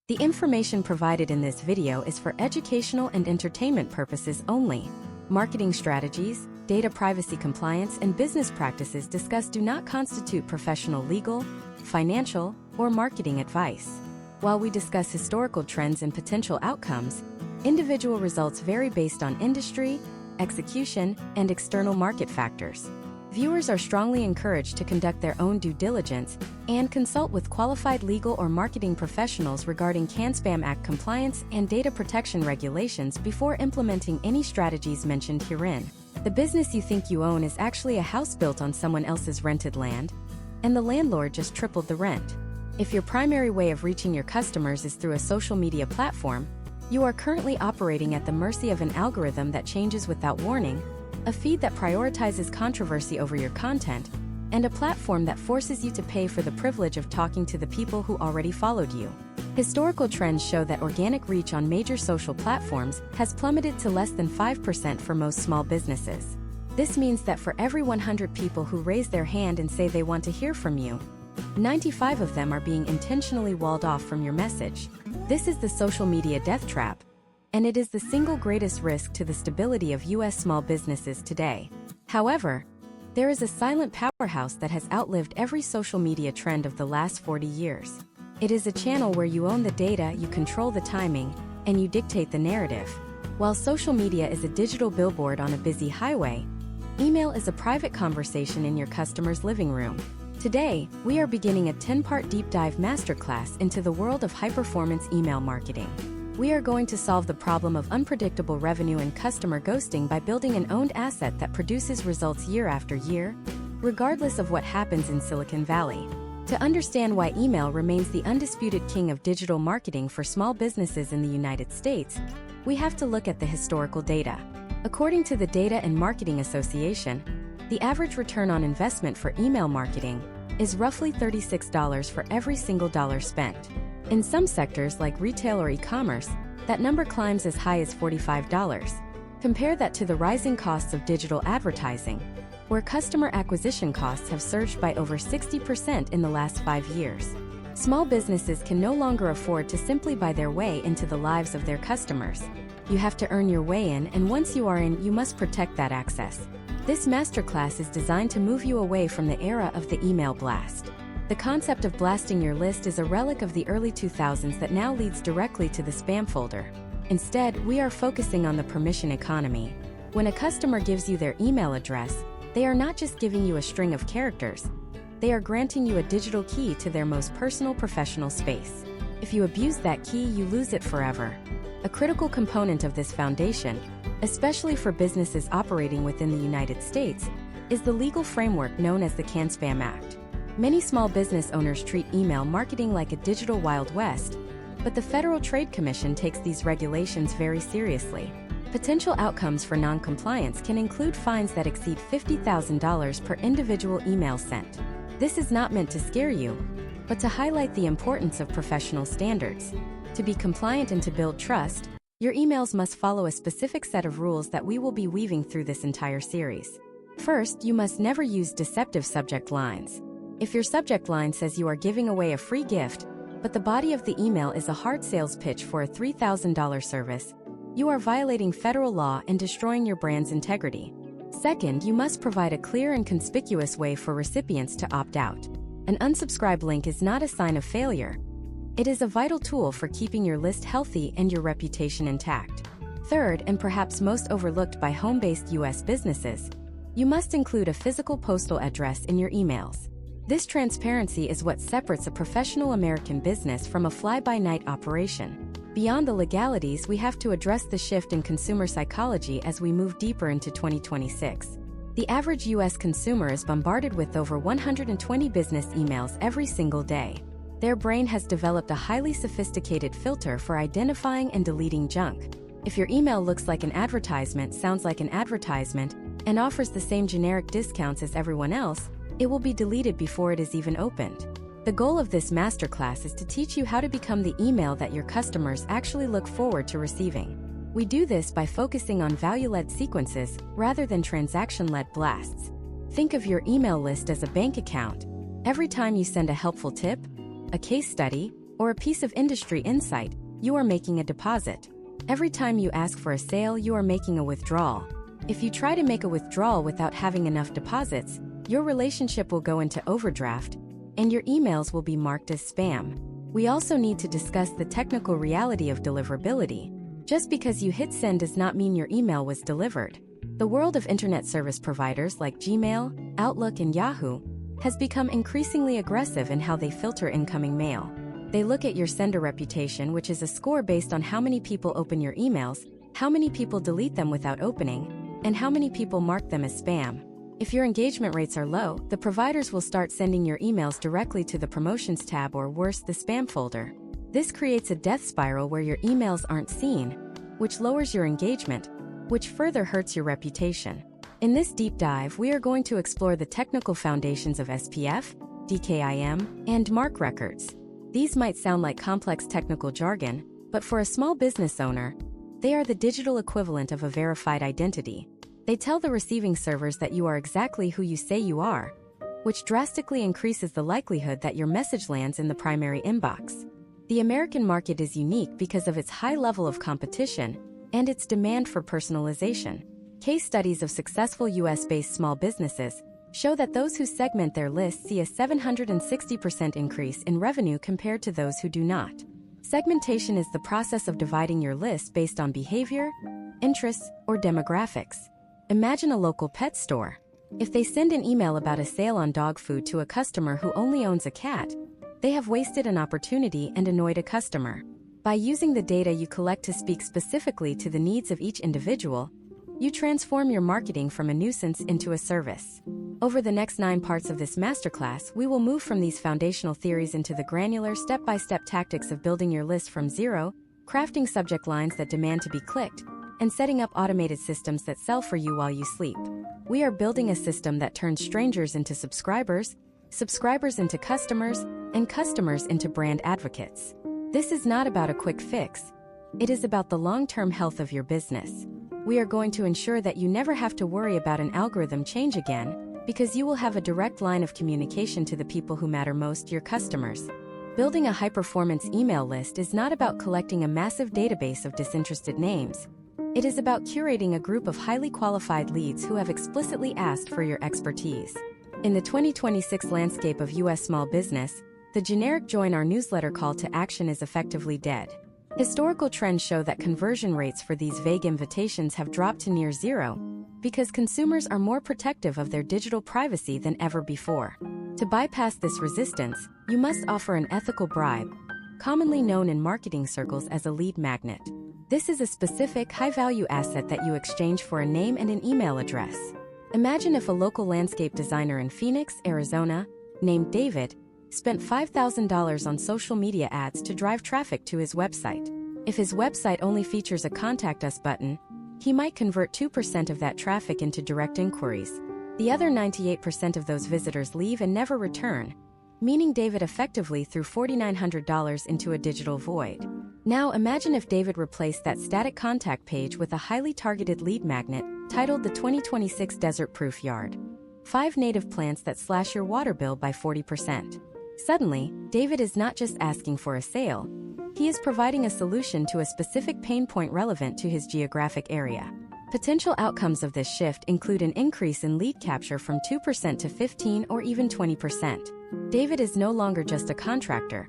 The information provided in this video is for educational and entertainment purposes only. Marketing strategies, data privacy compliance, and business practices discussed do not constitute professional legal, financial, or marketing advice. While we discuss historical trends and potential outcomes, individual results vary based on industry, execution, and external market factors. Viewers are strongly encouraged to conduct their own due diligence and consult with qualified legal or marketing professionals regarding CAN-SPAM Act compliance and data protection regulations before implementing any strategies mentioned herein. The business you think you own is actually a house built on someone else's rented land, and the landlord just tripled the rent. If your primary way of reaching your customers is through a social media platform, you are currently operating at the mercy of an algorithm that changes without warning, a feed that prioritizes controversy over your content, and a platform that forces you to pay for the privilege of talking to the people who already followed you. Historical trends show that organic reach on major social platforms has plummeted to less than 5% for most small businesses. This means that for every 100 people who raise their hand and say they want to hear from you, 95 of them are being intentionally walled off from your message. This is the social media death trap, and it is the single greatest risk to the stability of U.S. small businesses today. However, there is a silent powerhouse that has outlived every social media trend of the last 40 years. It is a channel where you own the data, you control the timing, and you dictate the narrative. While social media is a digital billboard on a busy highway, email is a private conversation in your customer's living room. Today, we are beginning a 10-part deep dive masterclass into the world of high-performance email marketing. We are going to solve the problem of unpredictable revenue and customer ghosting by building an owned asset that produces results year after year, regardless of what happens in Silicon Valley. To understand why email remains the undisputed king of digital marketing for small businesses in the United States, we have to look at the historical data. According to the Data and Marketing Association, the average return on investment for email marketing is roughly $36 for every single dollar spent. In some sectors like retail or e-commerce, that number climbs as high as $45. Compare that to the rising costs of digital advertising, where customer acquisition costs have surged by over 60% in the last 5 years. Small businesses can no longer afford to simply buy their way into the lives of their customers. You have to earn your way in, and once you are in, you must protect that access. This masterclass is designed to move you away from the era of the email blast. The concept of blasting your list is a relic of the early 2000s that now leads directly to the spam folder. Instead, we are focusing on the permission economy. When a customer gives you their email address, they are not just giving you a string of characters. They are granting you a digital key to their most personal professional space. If you abuse that key, you lose it forever. A critical component of this foundation, especially for businesses operating within the United States, is the legal framework known as the CAN-SPAM Act. Many small business owners treat email marketing like a digital Wild West, but the Federal Trade Commission takes these regulations very seriously. Potential outcomes for non-compliance can include fines that exceed $50,000 per individual email sent. This is not meant to scare you, but to highlight the importance of professional standards. To be compliant and to build trust, your emails must follow a specific set of rules that we will be weaving through this entire series. First, you must never use deceptive subject lines. If your subject line says you are giving away a free gift, but the body of the email is a hard sales pitch for a $3,000 service, you are violating federal law and destroying your brand's integrity. Second, you must provide a clear and conspicuous way for recipients to opt out. An unsubscribe link is not a sign of failure. It is a vital tool for keeping your list healthy and your reputation intact. Third, and perhaps most overlooked by home-based U.S. businesses, you must include a physical postal address in your emails. This transparency is what separates a professional American business from a fly-by-night operation. Beyond the legalities, we have to address the shift in consumer psychology as we move deeper into 2026. The average U.S. consumer is bombarded with over 120 business emails every single day. Their brain has developed a highly sophisticated filter for identifying and deleting junk. If your email looks like an advertisement, sounds like an advertisement, and offers the same generic discounts as everyone else, it will be deleted before it is even opened. The goal of this masterclass is to teach you how to become the email that your customers actually look forward to receiving. We do this by focusing on value-led sequences rather than transaction-led blasts. Think of your email list as a bank account. Every time you send a helpful tip, a case study, or a piece of industry insight, you are making a deposit. Every time you ask for a sale, you are making a withdrawal. If you try to make a withdrawal without having enough deposits, your relationship will go into overdraft, and your emails will be marked as spam. We also need to discuss the technical reality of deliverability. Just because you hit send does not mean your email was delivered. The world of internet service providers like Gmail, Outlook, and Yahoo has become increasingly aggressive in how they filter incoming mail. They look at your sender reputation, which is a score based on how many people open your emails, how many people delete them without opening, and how many people mark them as spam. If your engagement rates are low, the providers will start sending your emails directly to the promotions tab or worse, the spam folder. This creates a death spiral where your emails aren't seen, which lowers your engagement, which further hurts your reputation. In this deep dive, we are going to explore the technical foundations of SPF, DKIM, and MARC records. These might sound like complex technical jargon, but for a small business owner, they are the digital equivalent of a verified identity. They tell the receiving servers that you are exactly who you say you are, which drastically increases the likelihood that your message lands in the primary inbox. The American market is unique because of its high level of competition and its demand for personalization. Case studies of successful US-based small businesses show that those who segment their lists see a 760% increase in revenue compared to those who do not. Segmentation is the process of dividing your list based on behavior, interests, or demographics. Imagine a local pet store. If they send an email about a sale on dog food to a customer who only owns a cat, they have wasted an opportunity and annoyed a customer. By using the data you collect to speak specifically to the needs of each individual, you transform your marketing from a nuisance into a service. Over the next 9 parts of this masterclass, we will move from these foundational theories into the granular step-by-step tactics of building your list from zero, crafting subject lines that demand to be clicked, and setting up automated systems that sell for you while you sleep. We are building a system that turns strangers into subscribers, subscribers into customers, and customers into brand advocates. This is not about a quick fix. It is about the long-term health of your business. We are going to ensure that you never have to worry about an algorithm change again, because you will have a direct line of communication to the people who matter most, your customers. Building a high-performance email list is not about collecting a massive database of disinterested names. It is about curating a group of highly qualified leads who have explicitly asked for your expertise. In the 2026 landscape of U.S. small business, the generic "join our newsletter" call to action is effectively dead. Historical trends show that conversion rates for these vague invitations have dropped to near zero, because consumers are more protective of their digital privacy than ever before. To bypass this resistance, you must offer an ethical bribe, commonly known in marketing circles as a lead magnet. This is a specific, high-value asset that you exchange for a name and an email address. Imagine if a local landscape designer in Phoenix, Arizona, named David, spent $5,000 on social media ads to drive traffic to his website. If his website only features a Contact Us button, he might convert 2% of that traffic into direct inquiries. The other 98% of those visitors leave and never return, meaning David effectively threw $4,900 into a digital void. Now imagine if David replaced that static contact page with a highly targeted lead magnet titled the 2026 Desert Proof Yard. 5 native plants that slash your water bill by 40%. Suddenly, David is not just asking for a sale, he is providing a solution to a specific pain point relevant to his geographic area. Potential outcomes of this shift include an increase in lead capture from 2% to 15 or even 20%. David is no longer just a contractor.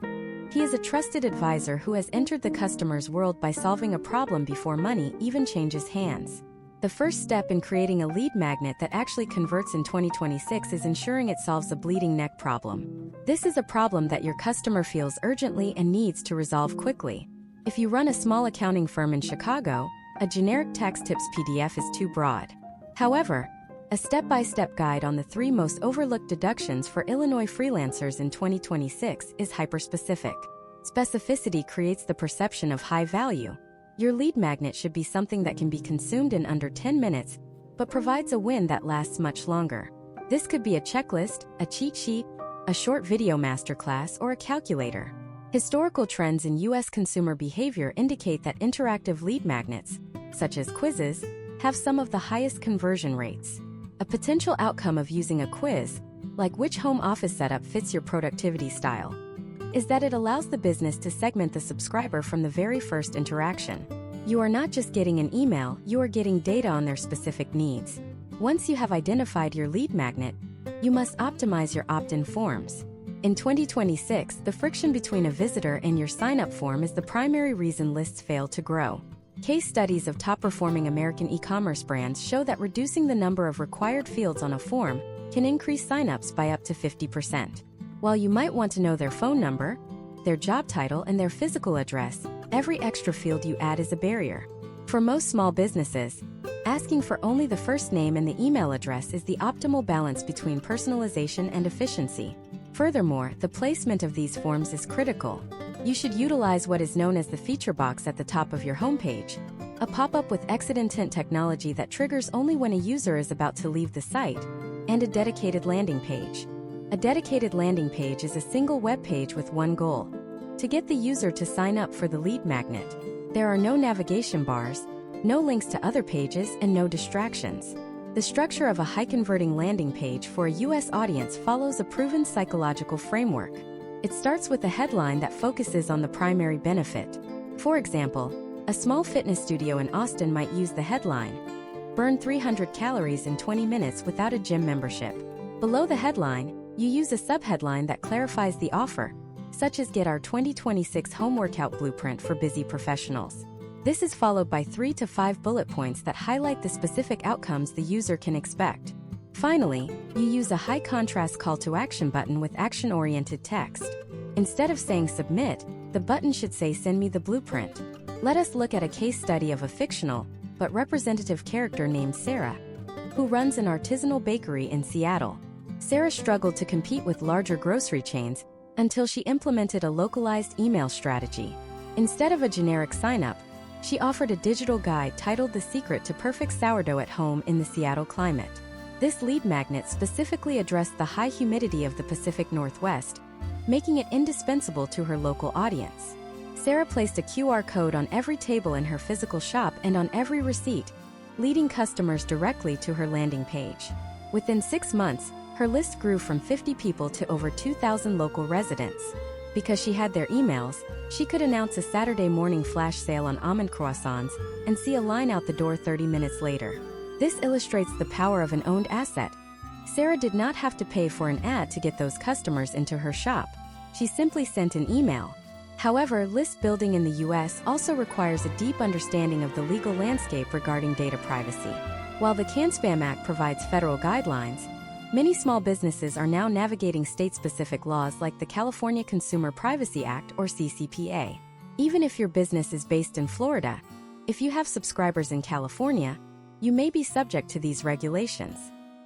He is a trusted advisor who has entered the customer's world by solving a problem before money even changes hands. The first step in creating a lead magnet that actually converts in 2026 is ensuring it solves a bleeding neck problem. This is a problem that your customer feels urgently and needs to resolve quickly. If you run a small accounting firm in Chicago, a generic tax tips PDF is too broad. However, a step-by-step guide on the 3 most overlooked deductions for Illinois freelancers in 2026 is hyper-specific. Specificity creates the perception of high value. Your lead magnet should be something that can be consumed in under 10 minutes, but provides a win that lasts much longer. This could be a checklist, a cheat sheet, a short video masterclass, or a calculator. Historical trends in U.S. consumer behavior indicate that interactive lead magnets, such as quizzes, have some of the highest conversion rates. A potential outcome of using a quiz, like which home office setup fits your productivity style, is that it allows the business to segment the subscriber from the very first interaction. You are not just getting an email, you are getting data on their specific needs. Once you have identified your lead magnet, you must optimize your opt-in forms. In 2026, the friction between a visitor and your sign-up form is the primary reason lists fail to grow. Case studies of top-performing American e-commerce brands show that reducing the number of required fields on a form can increase sign-ups by up to 50%. While you might want to know their phone number, their job title, and their physical address, every extra field you add is a barrier. For most small businesses, asking for only the first name and the email address is the optimal balance between personalization and efficiency. Furthermore, the placement of these forms is critical. You should utilize what is known as the feature box at the top of your homepage, a pop-up with exit intent technology that triggers only when a user is about to leave the site, and a dedicated landing page. A dedicated landing page is a single web page with one goal: to get the user to sign up for the lead magnet. There are no navigation bars, no links to other pages, and no distractions. The structure of a high-converting landing page for a U.S. audience follows a proven psychological framework. It starts with a headline that focuses on the primary benefit. For example, a small fitness studio in Austin might use the headline, "Burn 300 calories in 20 minutes without a gym membership." Below the headline, you use a subheadline that clarifies the offer, such as "Get our 2026 home workout blueprint for busy professionals." This is followed by 3 to 5 bullet points that highlight the specific outcomes the user can expect. Finally, you use a high-contrast call-to-action button with action-oriented text. Instead of saying "Submit," the button should say "Send me the blueprint." Let us look at a case study of a fictional but representative character named Sarah, who runs an artisanal bakery in Seattle. Sarah struggled to compete with larger grocery chains until she implemented a localized email strategy. Instead of a generic sign-up, she offered a digital guide titled "The Secret to Perfect Sourdough at Home in the Seattle Climate." This lead magnet specifically addressed the high humidity of the Pacific Northwest, making it indispensable to her local audience. Sarah placed a QR code on every table in her physical shop and on every receipt, leading customers directly to her landing page. Within 6 months, her list grew from 50 people to over 2,000 local residents. Because she had their emails, she could announce a Saturday morning flash sale on almond croissants and see a line out the door 30 minutes later. This illustrates the power of an owned asset. Sarah did not have to pay for an ad to get those customers into her shop. She simply sent an email. However, list building in the U.S. also requires a deep understanding of the legal landscape regarding data privacy. While the CAN-SPAM Act provides federal guidelines, many small businesses are now navigating state-specific laws like the California Consumer Privacy Act or CCPA. Even if your business is based in Florida, if you have subscribers in California, you may be subject to these regulations.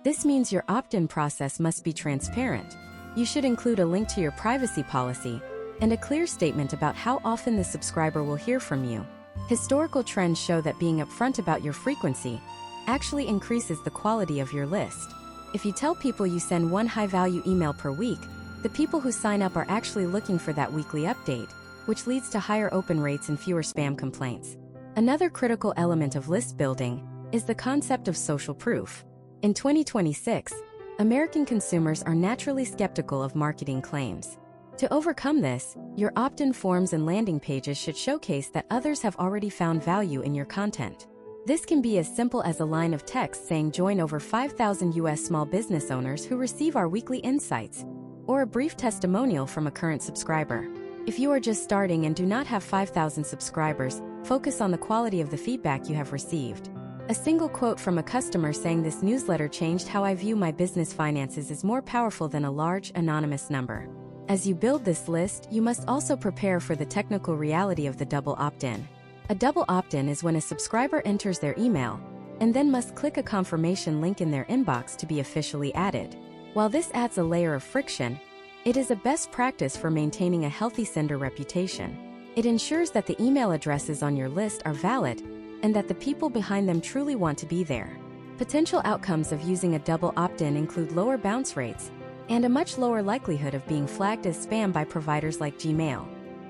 This means your opt-in process must be transparent. You should include a link to your privacy policy and a clear statement about how often the subscriber will hear from you. Historical trends show that being upfront about your frequency actually increases the quality of your list. If you tell people you send one high-value email per week, the people who sign up are actually looking for that weekly update, which leads to higher open rates and fewer spam complaints. Another critical element of list building is the concept of social proof. In 2026, American consumers are naturally skeptical of marketing claims. To overcome this, your opt-in forms and landing pages should showcase that others have already found value in your content. This can be as simple as a line of text saying "Join over 5,000 U.S. small business owners who receive our weekly insights," or a brief testimonial from a current subscriber. If you are just starting and do not have 5,000 subscribers, focus on the quality of the feedback you have received. A single quote from a customer saying "This newsletter changed how I view my business finances" is more powerful than a large, anonymous number. As you build this list, you must also prepare for the technical reality of the double opt-in. A double opt-in is when a subscriber enters their email and then must click a confirmation link in their inbox to be officially added. While this adds a layer of friction, it is a best practice for maintaining a healthy sender reputation. It ensures that the email addresses on your list are valid and that the people behind them truly want to be there. Potential outcomes of using a double opt-in include lower bounce rates and a much lower likelihood of being flagged as spam by providers like Gmail.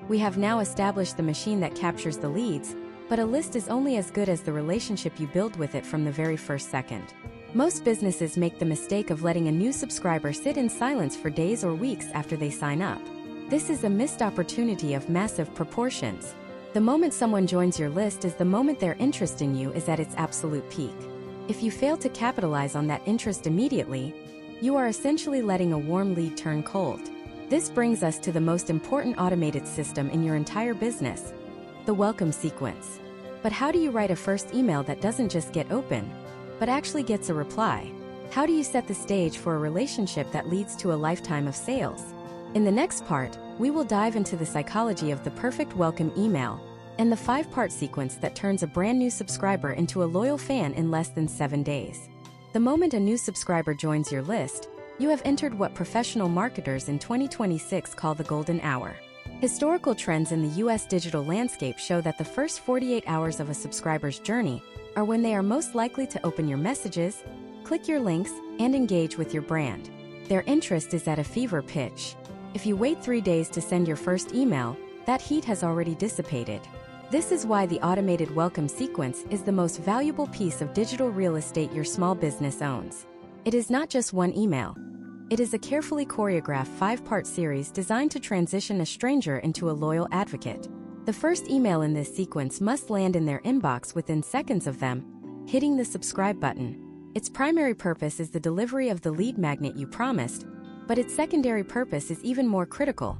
We have now established the machine that captures the leads, but a list is only as good as the relationship you build with it from the very first second. Most businesses make the mistake of letting a new subscriber sit in silence for days or weeks after they sign up. This is a missed opportunity of massive proportions. The moment someone joins your list is the moment their interest in you is at its absolute peak. If you fail to capitalize on that interest immediately, you are essentially letting a warm lead turn cold. This brings us to the most important automated system in your entire business, the welcome sequence. But how do you write a first email that doesn't just get open, but actually gets a reply? How do you set the stage for a relationship that leads to a lifetime of sales? In the next part, we will dive into the psychology of the perfect welcome email and the 5-part sequence that turns a brand new subscriber into a loyal fan in less than 7 days. The moment a new subscriber joins your list, you have entered what professional marketers in 2026 call the golden hour. Historical trends in the US digital landscape show that the first 48 hours of a subscriber's journey are when they are most likely to open your messages, click your links, and engage with your brand. Their interest is at a fever pitch. If you wait 3 days to send your first email, that heat has already dissipated. This is why the automated welcome sequence is the most valuable piece of digital real estate your small business owns. It is not just one email. It is a carefully choreographed 5-part series designed to transition a stranger into a loyal advocate. The first email in this sequence must land in their inbox within seconds of them hitting the subscribe button. Its primary purpose is the delivery of the lead magnet you promised, but its secondary purpose is even more critical: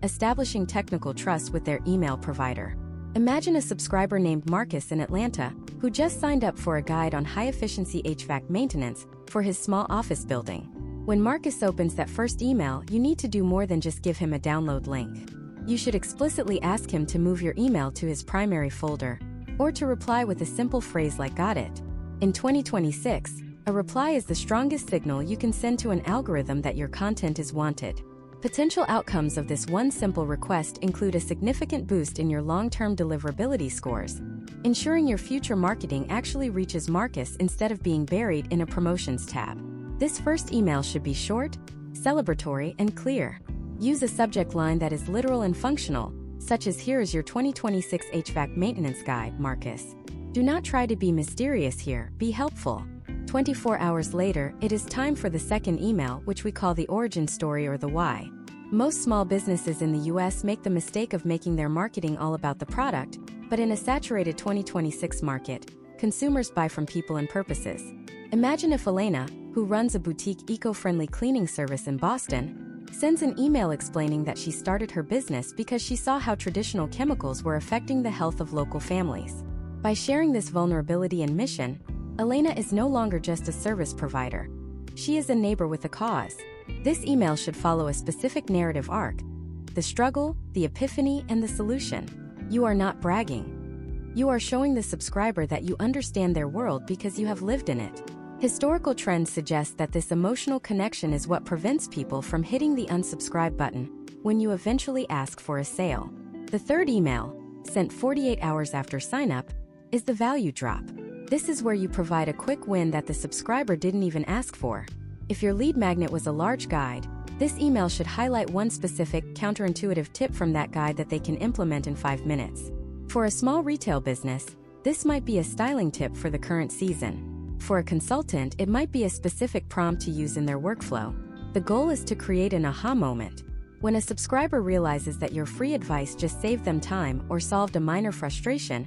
establishing technical trust with their email provider. Imagine a subscriber named Marcus in Atlanta who just signed up for a guide on high-efficiency HVAC maintenance for his small office building. When Marcus opens that first email, you need to do more than just give him a download link. You should explicitly ask him to move your email to his primary folder, or to reply with a simple phrase like "Got it." In 2026, a reply is the strongest signal you can send to an algorithm that your content is wanted. Potential outcomes of this one simple request include a significant boost in your long-term deliverability scores, ensuring your future marketing actually reaches Marcus instead of being buried in a promotions tab. This first email should be short, celebratory, and clear. Use a subject line that is literal and functional, such as "Here is your 2026 HVAC maintenance guide, Marcus." Do not try to be mysterious here, be helpful. 24 hours later, it is time for the second email, which we call the origin story or the why. Most small businesses in the US make the mistake of making their marketing all about the product, but in a saturated 2026 market, consumers buy from people and purposes. Imagine if Elena, who runs a boutique eco-friendly cleaning service in Boston, sends an email explaining that she started her business because she saw how traditional chemicals were affecting the health of local families. By sharing this vulnerability and mission, Elena is no longer just a service provider. She is a neighbor with a cause. This email should follow a specific narrative arc: the struggle, the epiphany, and the solution. You are not bragging. You are showing the subscriber that you understand their world because you have lived in it. Historical trends suggest that this emotional connection is what prevents people from hitting the unsubscribe button when you eventually ask for a sale. The third email, sent 48 hours after sign-up, is the value drop. This is where you provide a quick win that the subscriber didn't even ask for. If your lead magnet was a large guide, this email should highlight one specific, counterintuitive tip from that guide that they can implement in 5 minutes. For a small retail business, this might be a styling tip for the current season. For a consultant, it might be a specific prompt to use in their workflow. The goal is to create an aha moment. When a subscriber realizes that your free advice just saved them time or solved a minor frustration,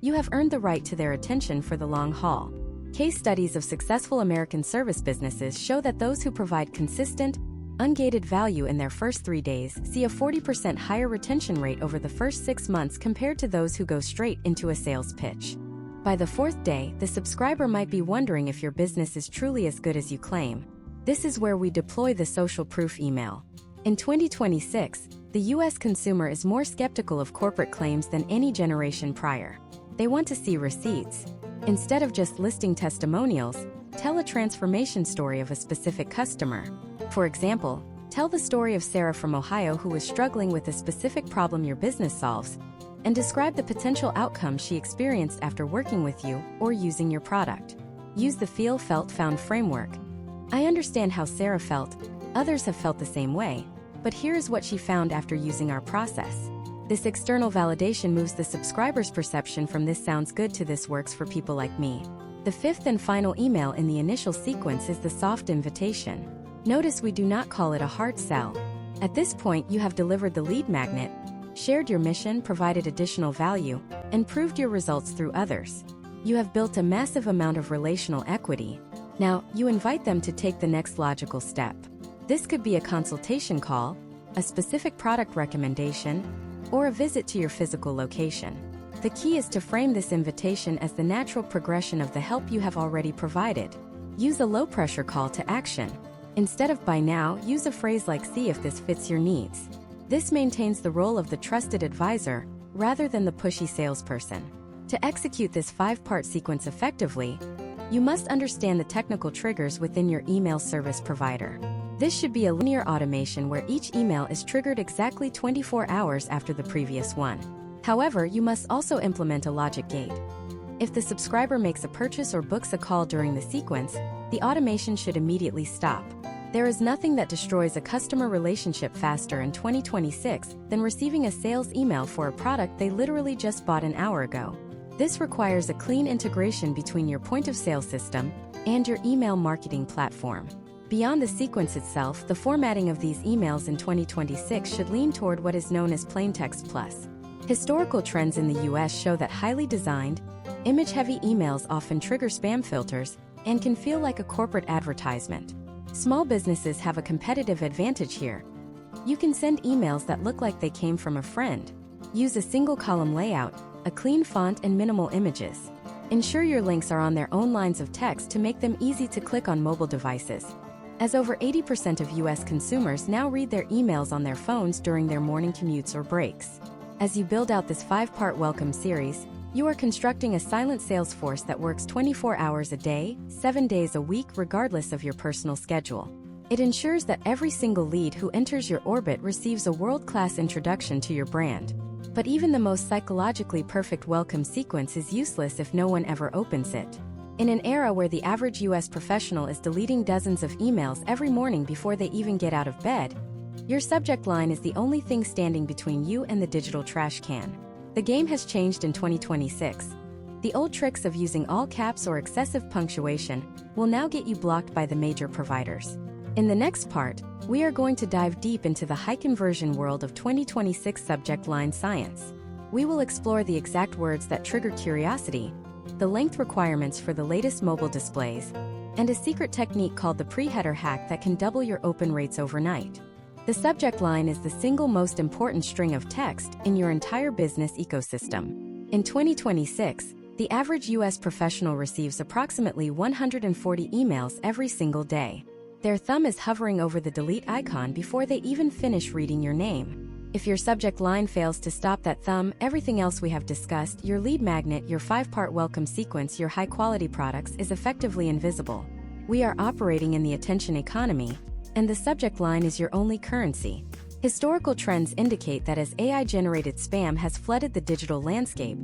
you have earned the right to their attention for the long haul. Case studies of successful American service businesses show that those who provide consistent, ungated value in their first 3 days see a 40% higher retention rate over the first 6 months compared to those who go straight into a sales pitch. By the 4th day, the subscriber might be wondering if your business is truly as good as you claim. This is where we deploy the social proof email. In 2026, the US consumer is more skeptical of corporate claims than any generation prior. They want to see receipts. Instead of just listing testimonials, tell a transformation story of a specific customer. For example, tell the story of Sarah from Ohio who was struggling with a specific problem your business solves, and describe the potential outcome she experienced after working with you or using your product. Use the feel, felt, found framework. I understand how Sarah felt. Others have felt the same way, but here is what she found after using our process. This external validation moves the subscriber's perception from "this sounds good" to "this works for people like me." The 5th and final email in the initial sequence is the soft invitation. Notice we do not call it a hard sell. At this point, you have delivered the lead magnet, shared your mission, provided additional value, and proved your results through others. You have built a massive amount of relational equity. Now, you invite them to take the next logical step. This could be a consultation call, a specific product recommendation, or a visit to your physical location. The key is to frame this invitation as the natural progression of the help you have already provided. Use a low-pressure call to action. Instead of "buy now," use a phrase like "see if this fits your needs." This maintains the role of the trusted advisor rather than the pushy salesperson. To execute this 5-part sequence effectively, you must understand the technical triggers within your email service provider. This should be a linear automation where each email is triggered exactly 24 hours after the previous one. However, you must also implement a logic gate. If the subscriber makes a purchase or books a call during the sequence, the automation should immediately stop. There is nothing that destroys a customer relationship faster in 2026 than receiving a sales email for a product they literally just bought an hour ago. This requires a clean integration between your point-of-sale system and your email marketing platform. Beyond the sequence itself, the formatting of these emails in 2026 should lean toward what is known as plain text plus. Historical trends in the US show that highly designed, image-heavy emails often trigger spam filters and can feel like a corporate advertisement. Small businesses have a competitive advantage here. You can send emails that look like they came from a friend. Use a single-column layout, a clean font, and minimal images. Ensure your links are on their own lines of text to make them easy to click on mobile devices, as over 80% of US consumers now read their emails on their phones during their morning commutes or breaks. As you build out this 5-part welcome series, you are constructing a silent sales force that works 24 hours a day, 7 days a week, regardless of your personal schedule. It ensures that every single lead who enters your orbit receives a world-class introduction to your brand. But even the most psychologically perfect welcome sequence is useless if no one ever opens it. In an era where the average US professional is deleting dozens of emails every morning before they even get out of bed, your subject line is the only thing standing between you and the digital trash can. The game has changed in 2026. The old tricks of using all caps or excessive punctuation will now get you blocked by the major providers. In the next part, we are going to dive deep into the high-conversion world of 2026 subject line science. We will explore the exact words that trigger curiosity, the length requirements for the latest mobile displays, and a secret technique called the pre-header hack that can double your open rates overnight. The subject line is the single most important string of text in your entire business ecosystem. In 2026, the average US professional receives approximately 140 emails every single day. Their thumb is hovering over the delete icon before they even finish reading your name. If your subject line fails to stop that thumb, everything else we have discussed, your lead magnet, your 5-part welcome sequence, your high-quality products, is effectively invisible. We are operating in the attention economy, and the subject line is your only currency. Historical trends indicate that as AI-generated spam has flooded the digital landscape,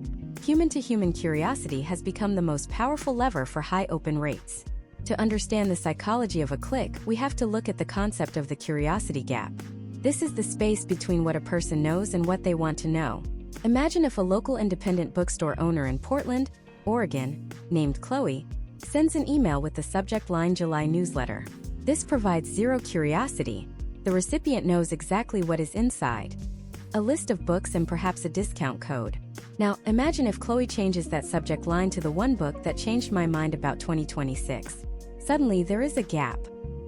human-to-human curiosity has become the most powerful lever for high open rates. To understand the psychology of a click, we have to look at the concept of the curiosity gap. This is the space between what a person knows and what they want to know. Imagine if a local independent bookstore owner in Portland, Oregon, named Chloe, sends an email with the subject line "July newsletter." This provides zero curiosity. The recipient knows exactly what is inside: a list of books and perhaps a discount code. Now, imagine if Chloe changes that subject line to "the one book that changed my mind about 2026. Suddenly, there is a gap.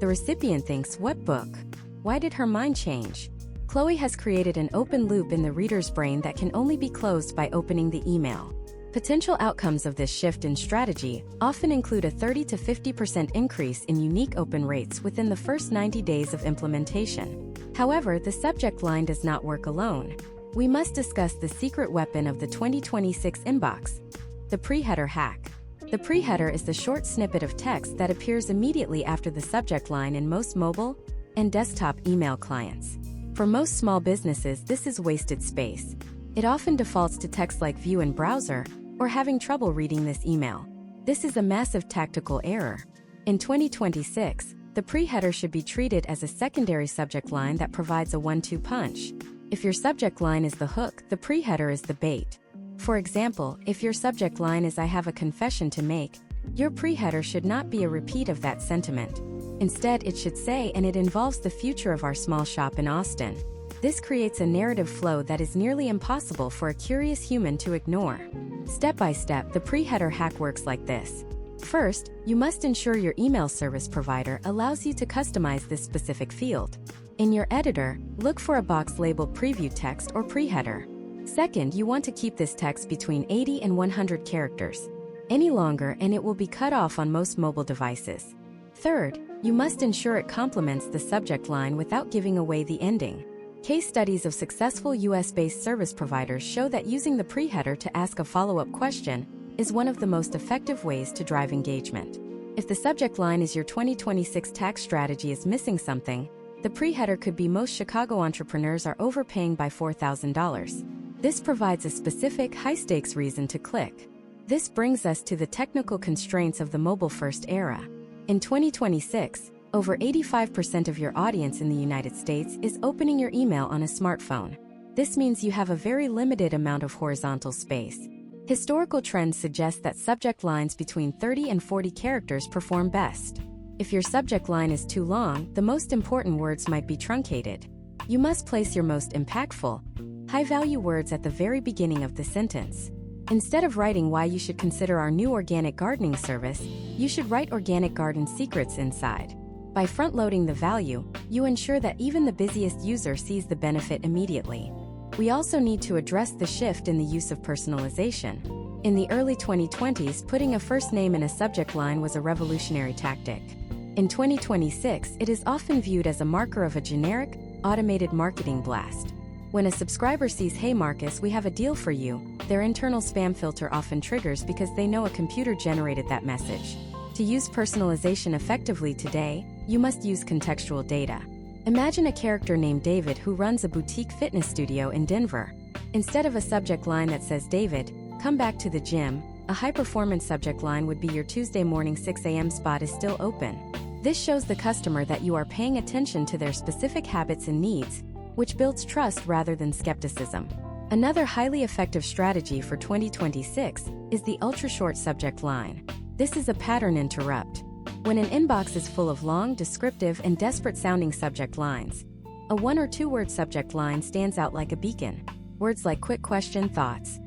The recipient thinks, "What book? Why did her mind change?" Chloe has created an open loop in the reader's brain that can only be closed by opening the email. Potential outcomes of this shift in strategy often include a 30 to 50% increase in unique open rates within the first 90 days of implementation. However, the subject line does not work alone. We must discuss the secret weapon of the 2026 inbox: the pre-header hack. The pre-header is the short snippet of text that appears immediately after the subject line in most mobile and desktop email clients. For most small businesses, this is wasted space. It often defaults to text like "view in browser" or "having trouble reading this email." This is a massive tactical error. In 2026, the pre-header should be treated as a secondary subject line that provides a 1-2 punch. If your subject line is the hook, the pre-header is the bait. For example, if your subject line is "I have a confession to make," your pre-header should not be a repeat of that sentiment. Instead, it should say, "And it involves the future of our small shop in Austin." This creates a narrative flow that is nearly impossible for a curious human to ignore. Step by step, the pre-header hack works like this. First, you must ensure your email service provider allows you to customize this specific field. In your editor, look for a box labeled Preview Text or Pre-header. Second, you want to keep this text between 80 and 100 characters. Any longer and it will be cut off on most mobile devices. Third, you must ensure it complements the subject line without giving away the ending. Case studies of successful US-based service providers show that using the pre-header to ask a follow-up question is one of the most effective ways to drive engagement. If the subject line is "Your 2026 tax strategy is missing something," the pre-header could be "Most Chicago entrepreneurs are overpaying by $4,000. This provides a specific, high-stakes reason to click. This brings us to the technical constraints of the mobile-first era. In 2026, over 85% of your audience in the United States is opening your email on a smartphone. This means you have a very limited amount of horizontal space. Historical trends suggest that subject lines between 30 and 40 characters perform best. If your subject line is too long, the most important words might be truncated. You must place your most impactful, high-value words at the very beginning of the sentence. Instead of writing why you should consider our new organic gardening service, you should write organic garden secrets inside. By front-loading the value, you ensure that even the busiest user sees the benefit immediately. We also need to address the shift in the use of personalization. In the early 2020s, putting a first name in a subject line was a revolutionary tactic. In 2026, it is often viewed as a marker of a generic, automated marketing blast. When a subscriber sees "Hey Marcus, we have a deal for you," their internal spam filter often triggers because they know a computer generated that message. To use personalization effectively today, you must use contextual data. Imagine a character named David who runs a boutique fitness studio in Denver. Instead of a subject line that says, "David, come back to the gym," a high-performance subject line would be, "Your Tuesday morning 6 a.m. spot is still open." This shows the customer that you are paying attention to their specific habits and needs, which builds trust rather than skepticism. Another highly effective strategy for 2026 is the ultra-short subject line. This is a pattern interrupt. When an inbox is full of long, descriptive, and desperate-sounding subject lines, a one- or two-word subject line stands out like a beacon. Words like "quick question, thoughts,"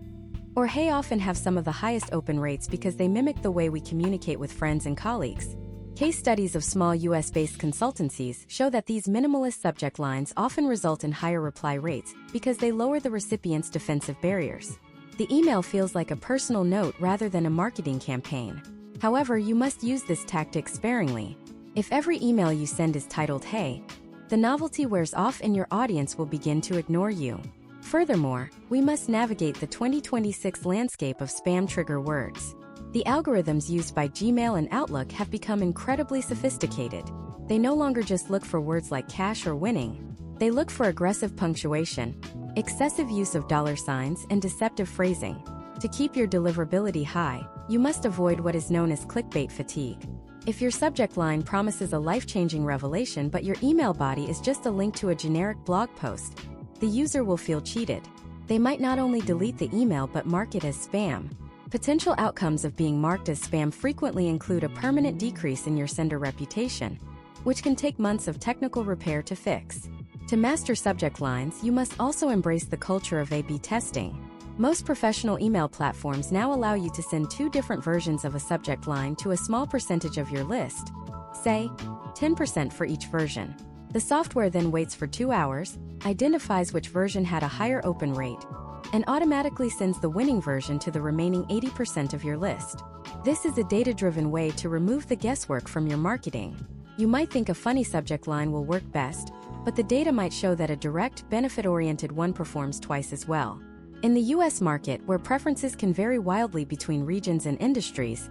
or "Hey" often have some of the highest open rates because they mimic the way we communicate with friends and colleagues. Case studies of small US-based consultancies show that these minimalist subject lines often result in higher reply rates because they lower the recipient's defensive barriers. The email feels like a personal note rather than a marketing campaign. However, you must use this tactic sparingly. If every email you send is titled "Hey," the novelty wears off and your audience will begin to ignore you. Furthermore, we must navigate the 2026 landscape of spam trigger words. The algorithms used by Gmail and Outlook have become incredibly sophisticated. They no longer just look for words like cash or winning. They look for aggressive punctuation, excessive use of dollar signs, and deceptive phrasing. To keep your deliverability high, you must avoid what is known as clickbait fatigue. If your subject line promises a life-changing revelation but your email body is just a link to a generic blog post, the user will feel cheated. They might not only delete the email but mark it as spam. Potential outcomes of being marked as spam frequently include a permanent decrease in your sender reputation, which can take months of technical repair to fix. To master subject lines, you must also embrace the culture of A/B testing. Most professional email platforms now allow you to send two different versions of a subject line to a small percentage of your list, say 10% for each version. The software then waits for 2 hours, identifies which version had a higher open rate, and automatically sends the winning version to the remaining 80% of your list. This is a data-driven way to remove the guesswork from your marketing. You might think a funny subject line will work best, but the data might show that a direct, benefit-oriented one performs twice as well. In the US market, where preferences can vary wildly between regions and industries,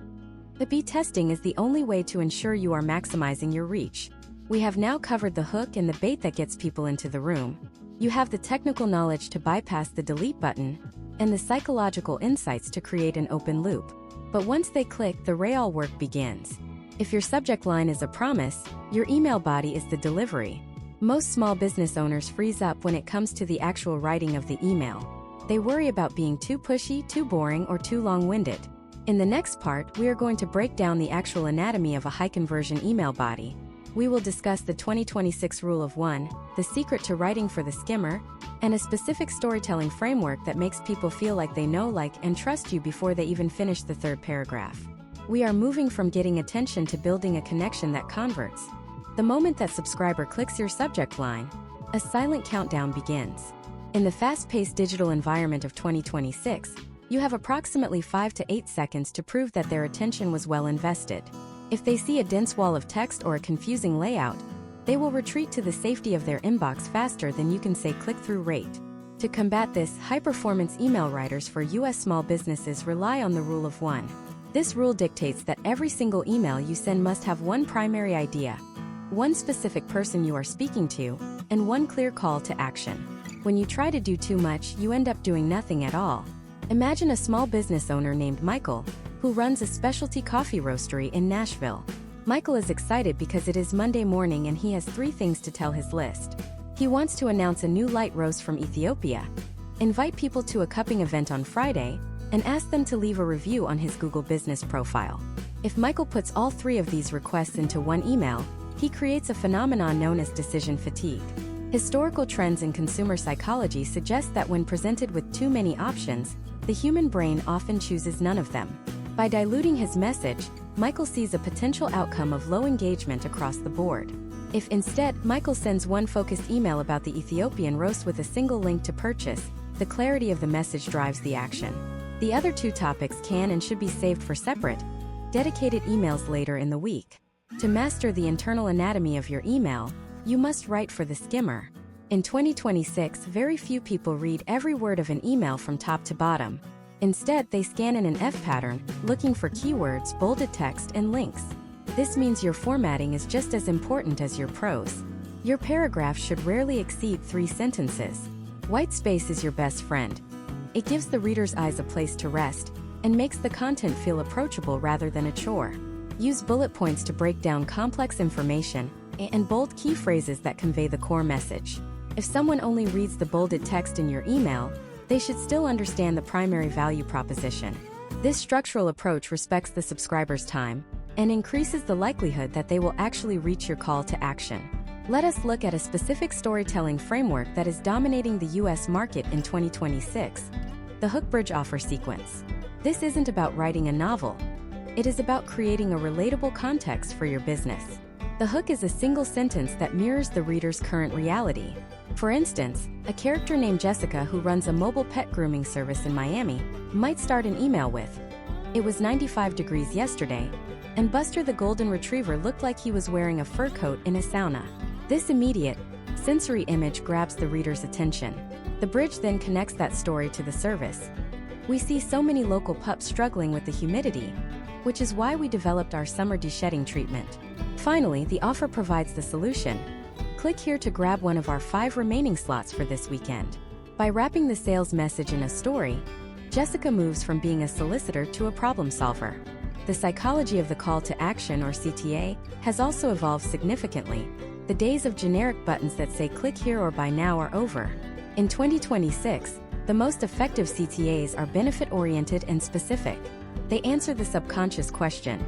A/B testing is the only way to ensure you are maximizing your reach. We have now covered the hook and the bait that gets people into the room. You have the technical knowledge to bypass the delete button, and the psychological insights to create an open loop. But once they click, the real work begins. If your subject line is a promise, your email body is the delivery. Most small business owners freeze up when it comes to the actual writing of the email. They worry about being too pushy, too boring, or too long-winded. In the next part, we are going to break down the actual anatomy of a high-conversion email body. We will discuss the 2026 Rule of One, the secret to writing for the skimmer, and a specific storytelling framework that makes people feel like they know, like, and trust you before they even finish the third paragraph. We are moving from getting attention to building a connection that converts. The moment that subscriber clicks your subject line, a silent countdown begins. In the fast-paced digital environment of 2026, you have approximately 5 to 8 seconds to prove that their attention was well invested. If they see a dense wall of text or a confusing layout, they will retreat to the safety of their inbox faster than you can say click-through rate. To combat this, high-performance email writers for U.S. small businesses rely on the Rule of One. This rule dictates that every single email you send must have one primary idea, one specific person you are speaking to, and one clear call to action. When you try to do too much, you end up doing nothing at all. Imagine a small business owner named Michael, who runs a specialty coffee roastery in Nashville. Michael is excited because it is Monday morning and he has 3 things to tell his list. He wants to announce a new light roast from Ethiopia, invite people to a cupping event on Friday, and ask them to leave a review on his Google business profile. If Michael puts all 3 of these requests into one email, he creates a phenomenon known as decision fatigue. Historical trends in consumer psychology suggest that when presented with too many options, the human brain often chooses none of them. By diluting his message, Michael sees a potential outcome of low engagement across the board. If instead, Michael sends one focused email about the Ethiopian roast with a single link to purchase, the clarity of the message drives the action. The other 2 topics can and should be saved for separate, dedicated emails later in the week. To master the internal anatomy of your email, you must write for the skimmer. In 2026, very few people read every word of an email from top to bottom. Instead, they scan in an F pattern, looking for keywords, bolded text, and links. This means your formatting is just as important as your prose. Your paragraph should rarely exceed 3 sentences. White space is your best friend. It gives the reader's eyes a place to rest, and makes the content feel approachable rather than a chore. Use bullet points to break down complex information, and bold key phrases that convey the core message. If someone only reads the bolded text in your email, they should still understand the primary value proposition. This structural approach respects the subscriber's time and increases the likelihood that they will actually reach your call to action. Let us look at a specific storytelling framework that is dominating the U.S. market in 2026, the hook bridge offer sequence. This isn't about writing a novel. It is about creating a relatable context for your business. The hook is a single sentence that mirrors the reader's current reality. For instance, a character named Jessica who runs a mobile pet grooming service in Miami might start an email with, "It was 95 degrees yesterday, and Buster the golden retriever looked like he was wearing a fur coat in a sauna." This immediate, sensory image grabs the reader's attention. The bridge then connects that story to the service. We see so many local pups struggling with the humidity, which is why we developed our summer de-shedding treatment. Finally, the offer provides the solution. Click here to grab one of our 5 remaining slots for this weekend. By wrapping the sales message in a story, Jessica moves from being a solicitor to a problem solver. The psychology of the call to action, or CTA, has also evolved significantly. The days of generic buttons that say click here or buy now are over. In 2026, the most effective CTAs are benefit-oriented and specific. They answer the subconscious question,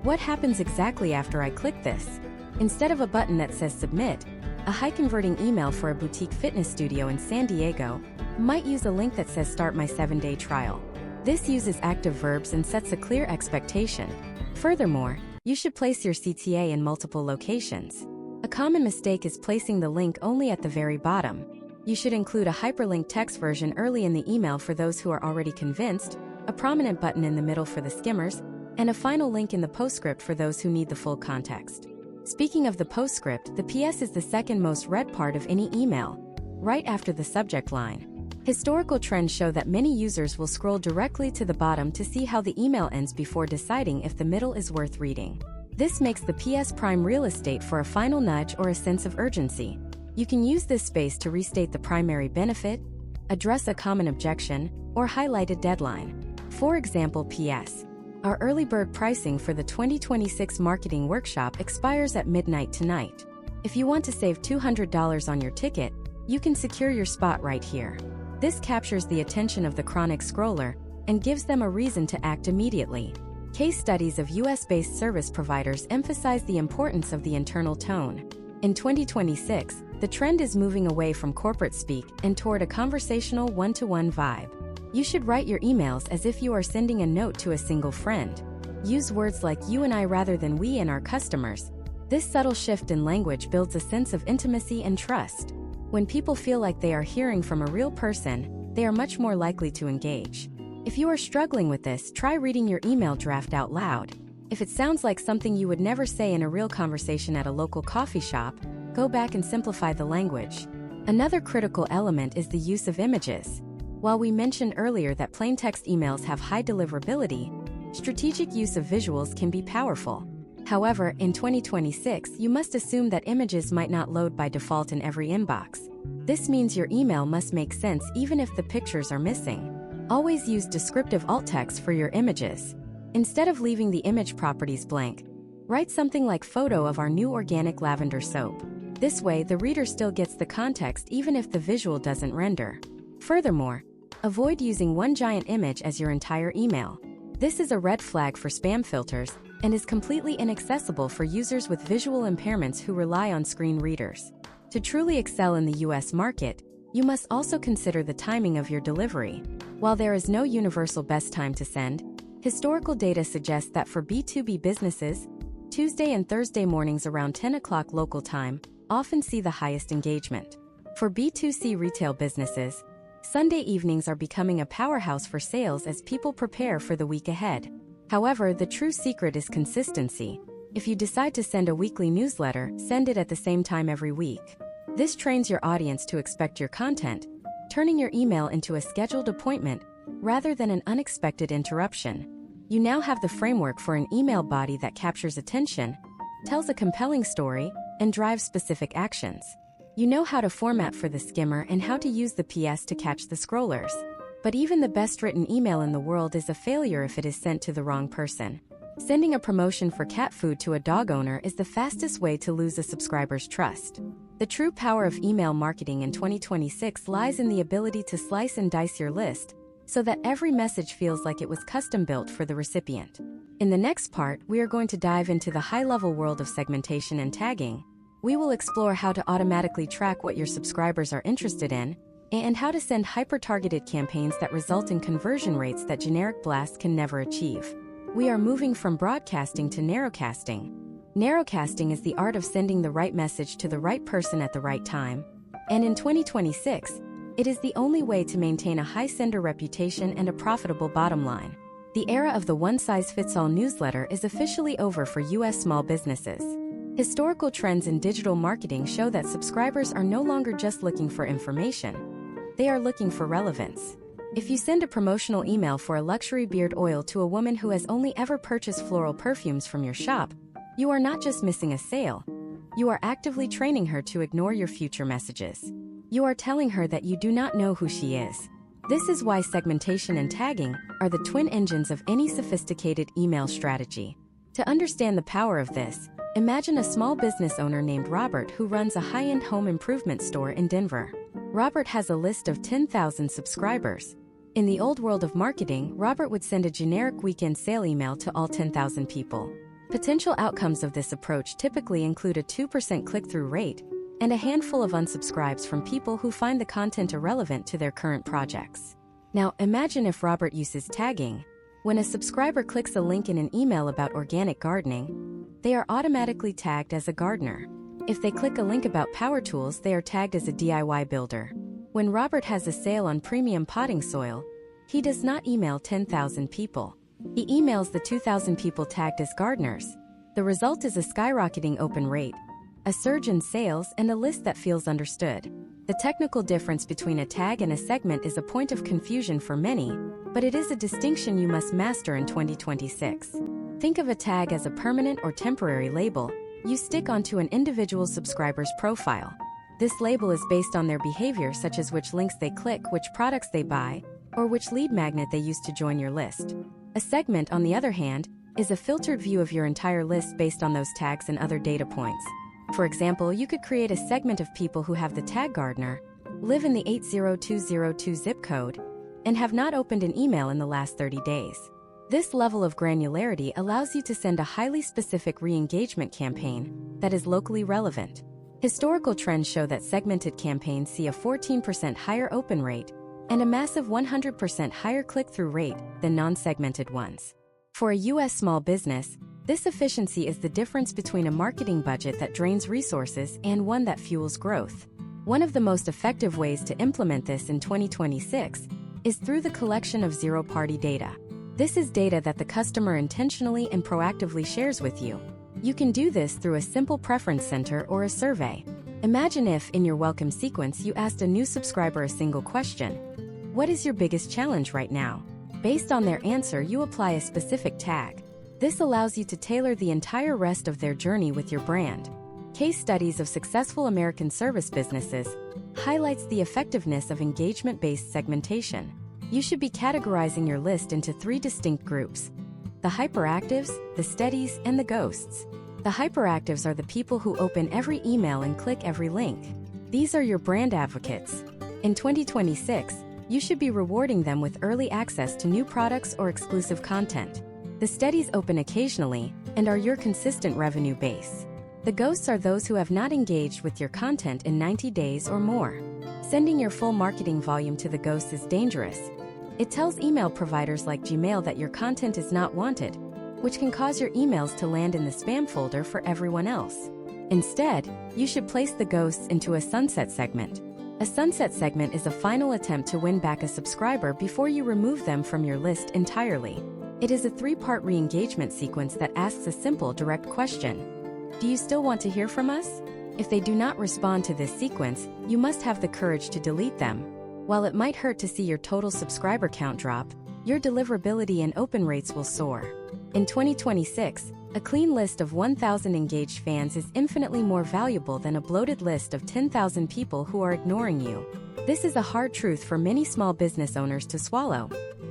what happens exactly after I click this? Instead of a button that says submit, a high-converting email for a boutique fitness studio in San Diego might use a link that says start my 7-day trial. This uses active verbs and sets a clear expectation. Furthermore, you should place your CTA in multiple locations. A common mistake is placing the link only at the very bottom. You should include a hyperlinked text version early in the email for those who are already convinced, a prominent button in the middle for the skimmers, and a final link in the postscript for those who need the full context. Speaking of the postscript, the PS is the second most read part of any email, right after the subject line. Historical trends show that many users will scroll directly to the bottom to see how the email ends before deciding if the middle is worth reading. This makes the PS prime real estate for a final nudge or a sense of urgency. You can use this space to restate the primary benefit, address a common objection, or highlight a deadline. For example, PS. Our early bird pricing for the 2026 marketing workshop expires at midnight tonight. If you want to save $200 on your ticket, you can secure your spot right here. This captures the attention of the chronic scroller and gives them a reason to act immediately. Case studies of US-based service providers emphasize the importance of the internal tone. In 2026, the trend is moving away from corporate speak and toward a conversational one-to-one vibe. You should write your emails as if you are sending a note to a single friend. Use words like you and I rather than we and our customers. This subtle shift in language builds a sense of intimacy and trust. When people feel like they are hearing from a real person, they are much more likely to engage. If you are struggling with this, try reading your email draft out loud. If it sounds like something you would never say in a real conversation at a local coffee shop, go back and simplify the language. Another critical element is the use of images. While we mentioned earlier that plain text emails have high deliverability, strategic use of visuals can be powerful. However, in 2026, you must assume that images might not load by default in every inbox. This means your email must make sense even if the pictures are missing. Always use descriptive alt text for your images. Instead of leaving the image properties blank, write something like photo of our new organic lavender soap. This way, the reader still gets the context even if the visual doesn't render. Furthermore, avoid using one giant image as your entire email. This is a red flag for spam filters and is completely inaccessible for users with visual impairments who rely on screen readers. To truly excel in the US market, you must also consider the timing of your delivery. While there is no universal best time to send, historical data suggests that for B2B businesses, Tuesday and Thursday mornings around 10 o'clock local time often see the highest engagement. For B2C retail businesses, Sunday evenings are becoming a powerhouse for sales as people prepare for the week ahead. However, the true secret is consistency. If you decide to send a weekly newsletter, send it at the same time every week. This trains your audience to expect your content, turning your email into a scheduled appointment rather than an unexpected interruption. You now have the framework for an email body that captures attention, tells a compelling story, and drives specific actions. You know how to format for the skimmer and how to use the PS to catch the scrollers. But even the best written email in the world is a failure if it is sent to the wrong person. Sending a promotion for cat food to a dog owner is the fastest way to lose a subscriber's trust. The true power of email marketing in 2026 lies in the ability to slice and dice your list so that every message feels like it was custom-built for the recipient. In the next part, we are going to dive into the high-level world of segmentation and tagging. We will explore how to automatically track what your subscribers are interested in and how to send hyper-targeted campaigns that result in conversion rates that generic blasts can never achieve. We are moving from broadcasting to narrowcasting. Narrowcasting is the art of sending the right message to the right person at the right time. And in 2026, it is the only way to maintain a high sender reputation and a profitable bottom line. The era of the one-size-fits-all newsletter is officially over for US small businesses. Historical trends in digital marketing show that subscribers are no longer just looking for information. They are looking for relevance. If you send a promotional email for a luxury beard oil to a woman who has only ever purchased floral perfumes from your shop, you are not just missing a sale. You are actively training her to ignore your future messages. You are telling her that you do not know who she is. This is why segmentation and tagging are the twin engines of any sophisticated email strategy. To understand the power of this, imagine a small business owner named Robert who runs a high-end home improvement store in Denver. Robert has a list of 10,000 subscribers. In the old world of marketing, Robert would send a generic weekend sale email to all 10,000 people. Potential outcomes of this approach typically include a 2% click-through rate and a handful of unsubscribes from people who find the content irrelevant to their current projects. Now, imagine if Robert uses tagging. When a subscriber clicks a link in an email about organic gardening, they are automatically tagged as a gardener. If they click a link about power tools, they are tagged as a DIY builder. When Robert has a sale on premium potting soil, he does not email 10,000 people. He emails the 2,000 people tagged as gardeners. The result is a skyrocketing open rate, a surge in sales, and a list that feels understood. The technical difference between a tag and a segment is a point of confusion for many, but it is a distinction you must master in 2026. Think of a tag as a permanent or temporary label you stick onto an individual subscriber's profile. This label is based on their behavior, such as which links they click, which products they buy, or which lead magnet they use to join your list. A segment, on the other hand, is a filtered view of your entire list based on those tags and other data points. For example, you could create a segment of people who have the tag gardener, live in the 80202 zip code, and have not opened an email in the last 30 days. This level of granularity allows you to send a highly specific re-engagement campaign that is locally relevant. Historical trends show that segmented campaigns see a 14% higher open rate and a massive 100% higher click-through rate than non-segmented ones. For a U.S. small business, this efficiency is the difference between a marketing budget that drains resources and one that fuels growth. One of the most effective ways to implement this in 2026 is through the collection of zero-party data. This is data that the customer intentionally and proactively shares with you. You can do this through a simple preference center or a survey. Imagine if, in your welcome sequence, you asked a new subscriber a single question. What is your biggest challenge right now? Based on their answer, you apply a specific tag. This allows you to tailor the entire rest of their journey with your brand. Case studies of successful American service businesses highlights the effectiveness of engagement-based segmentation. You should be categorizing your list into 3 distinct groups: the hyperactives, the steadies, and the ghosts. The hyperactives are the people who open every email and click every link. These are your brand advocates. In 2026, you should be rewarding them with early access to new products or exclusive content. The steadies open occasionally and are your consistent revenue base. The ghosts are those who have not engaged with your content in 90 days or more. Sending your full marketing volume to the ghosts is dangerous. It tells email providers like Gmail that your content is not wanted, which can cause your emails to land in the spam folder for everyone else. Instead, you should place the ghosts into a sunset segment. A sunset segment is a final attempt to win back a subscriber before you remove them from your list entirely. It is a 3-part re-engagement sequence that asks a simple, direct question. Do you still want to hear from us? If they do not respond to this sequence, you must have the courage to delete them. While it might hurt to see your total subscriber count drop, your deliverability and open rates will soar. In 2026, a clean list of 1,000 engaged fans is infinitely more valuable than a bloated list of 10,000 people who are ignoring you. This is a hard truth for many small business owners to swallow,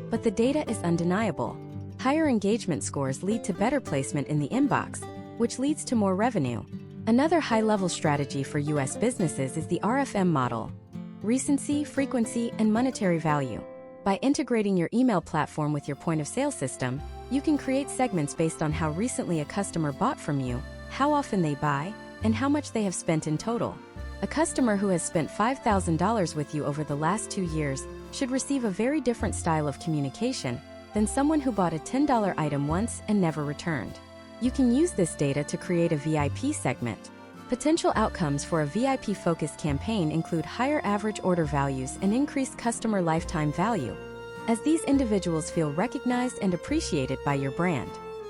but the data is undeniable. Higher engagement scores lead to better placement in the inbox, which leads to more revenue. Another high-level strategy for U.S. businesses is the RFM model: recency, frequency, and monetary value. By integrating your email platform with your point-of-sale system, you can create segments based on how recently a customer bought from you, how often they buy, and how much they have spent in total. A customer who has spent $5,000 with you over the last 2 years should receive a very different style of communication than someone who bought a $10 item once and never returned. You can use this data to create a VIP segment. Potential outcomes for a VIP-focused campaign include higher average order values and increased customer lifetime value, as these individuals feel recognized and appreciated by your brand.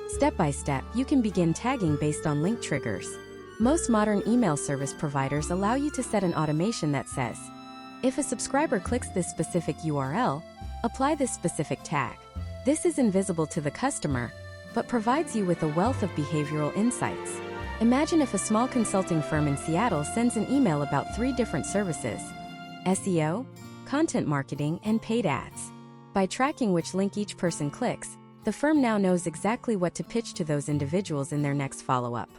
Step by step, you can begin tagging based on link triggers. Most modern email service providers allow you to set an automation that says, if a subscriber clicks this specific URL, apply this specific tag. This is invisible to the customer, but provides you with a wealth of behavioral insights. Imagine if a small consulting firm in Seattle sends an email about 3 different services: SEO, content marketing, and paid ads. By tracking which link each person clicks, the firm now knows exactly what to pitch to those individuals in their next follow-up.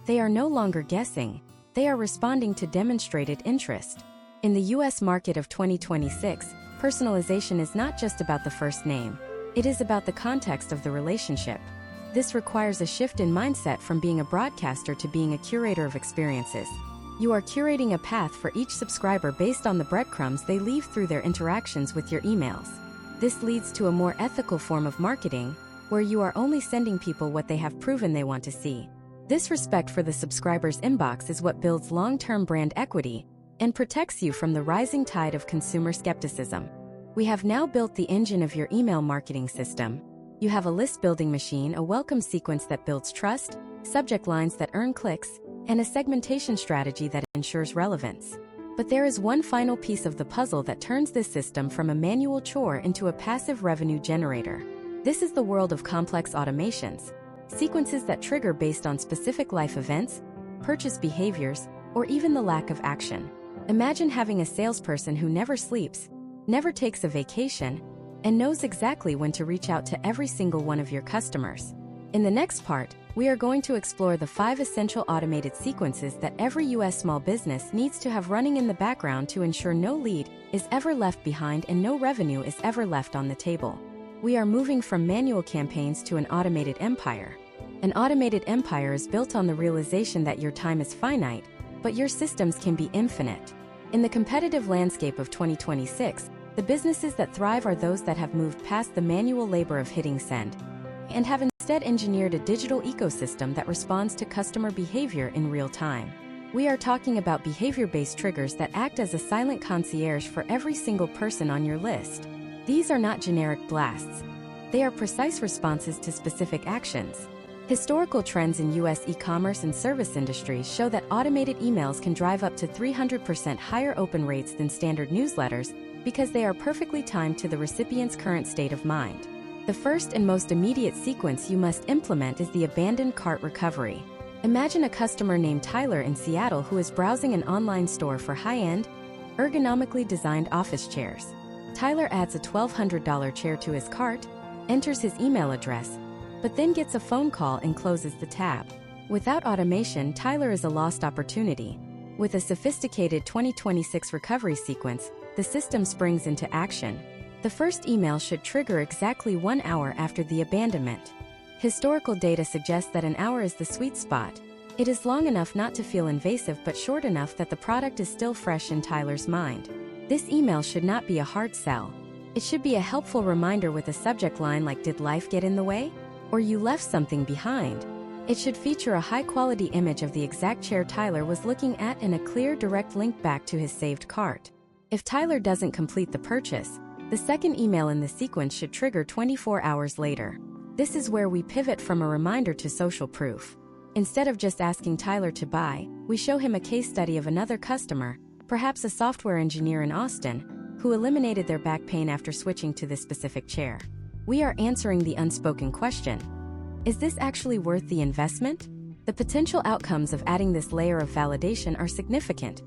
They are no longer guessing, they are responding to demonstrated interest. In the US market of 2026, personalization is not just about the first name, it is about the context of the relationship. This requires a shift in mindset from being a broadcaster to being a curator of experiences. You are curating a path for each subscriber based on the breadcrumbs they leave through their interactions with your emails. This leads to a more ethical form of marketing, where you are only sending people what they have proven they want to see. This respect for the subscriber's inbox is what builds long-term brand equity and protects you from the rising tide of consumer skepticism. We have now built the engine of your email marketing system. You have a list-building machine, a welcome sequence that builds trust, subject lines that earn clicks, and a segmentation strategy that ensures relevance. But there is one final piece of the puzzle that turns this system from a manual chore into a passive revenue generator. This is the world of complex automations, sequences that trigger based on specific life events, purchase behaviors, or even the lack of action. Imagine having a salesperson who never sleeps, never takes a vacation, and knows exactly when to reach out to every single one of your customers. In the next part, we are going to explore the 5 essential automated sequences that every US small business needs to have running in the background to ensure no lead is ever left behind and no revenue is ever left on the table. We are moving from manual campaigns to an automated empire. An automated empire is built on the realization that your time is finite, but your systems can be infinite. In the competitive landscape of 2026, the businesses that thrive are those that have moved past the manual labor of hitting send and have instead engineered a digital ecosystem that responds to customer behavior in real time. We are talking about behavior-based triggers that act as a silent concierge for every single person on your list. These are not generic blasts. They are precise responses to specific actions. Historical trends in U.S. e-commerce and service industries show that automated emails can drive up to 300% higher open rates than standard newsletters because they are perfectly timed to the recipient's current state of mind. The first and most immediate sequence you must implement is the abandoned cart recovery. Imagine a customer named Tyler in Seattle who is browsing an online store for high-end, ergonomically designed office chairs. Tyler adds a $1,200 chair to his cart, enters his email address, but then gets a phone call and closes the tab. Without automation, Tyler is a lost opportunity. With a sophisticated 2026 recovery sequence, the system springs into action. The first email should trigger exactly 1 hour after the abandonment. Historical data suggests that an hour is the sweet spot. It is long enough not to feel invasive but short enough that the product is still fresh in Tyler's mind. This email should not be a hard sell. It should be a helpful reminder with a subject line like "Did life get in the way?" or "You left something behind." It should feature a high-quality image of the exact chair Tyler was looking at and a clear, direct link back to his saved cart. If Tyler doesn't complete the purchase, the second email in the sequence should trigger 24 hours later. This is where we pivot from a reminder to social proof. Instead of just asking Tyler to buy, we show him a case study of another customer, perhaps a software engineer in Austin, who eliminated their back pain after switching to this specific chair. We are answering the unspoken question: is this actually worth the investment? The potential outcomes of adding this layer of validation are significant,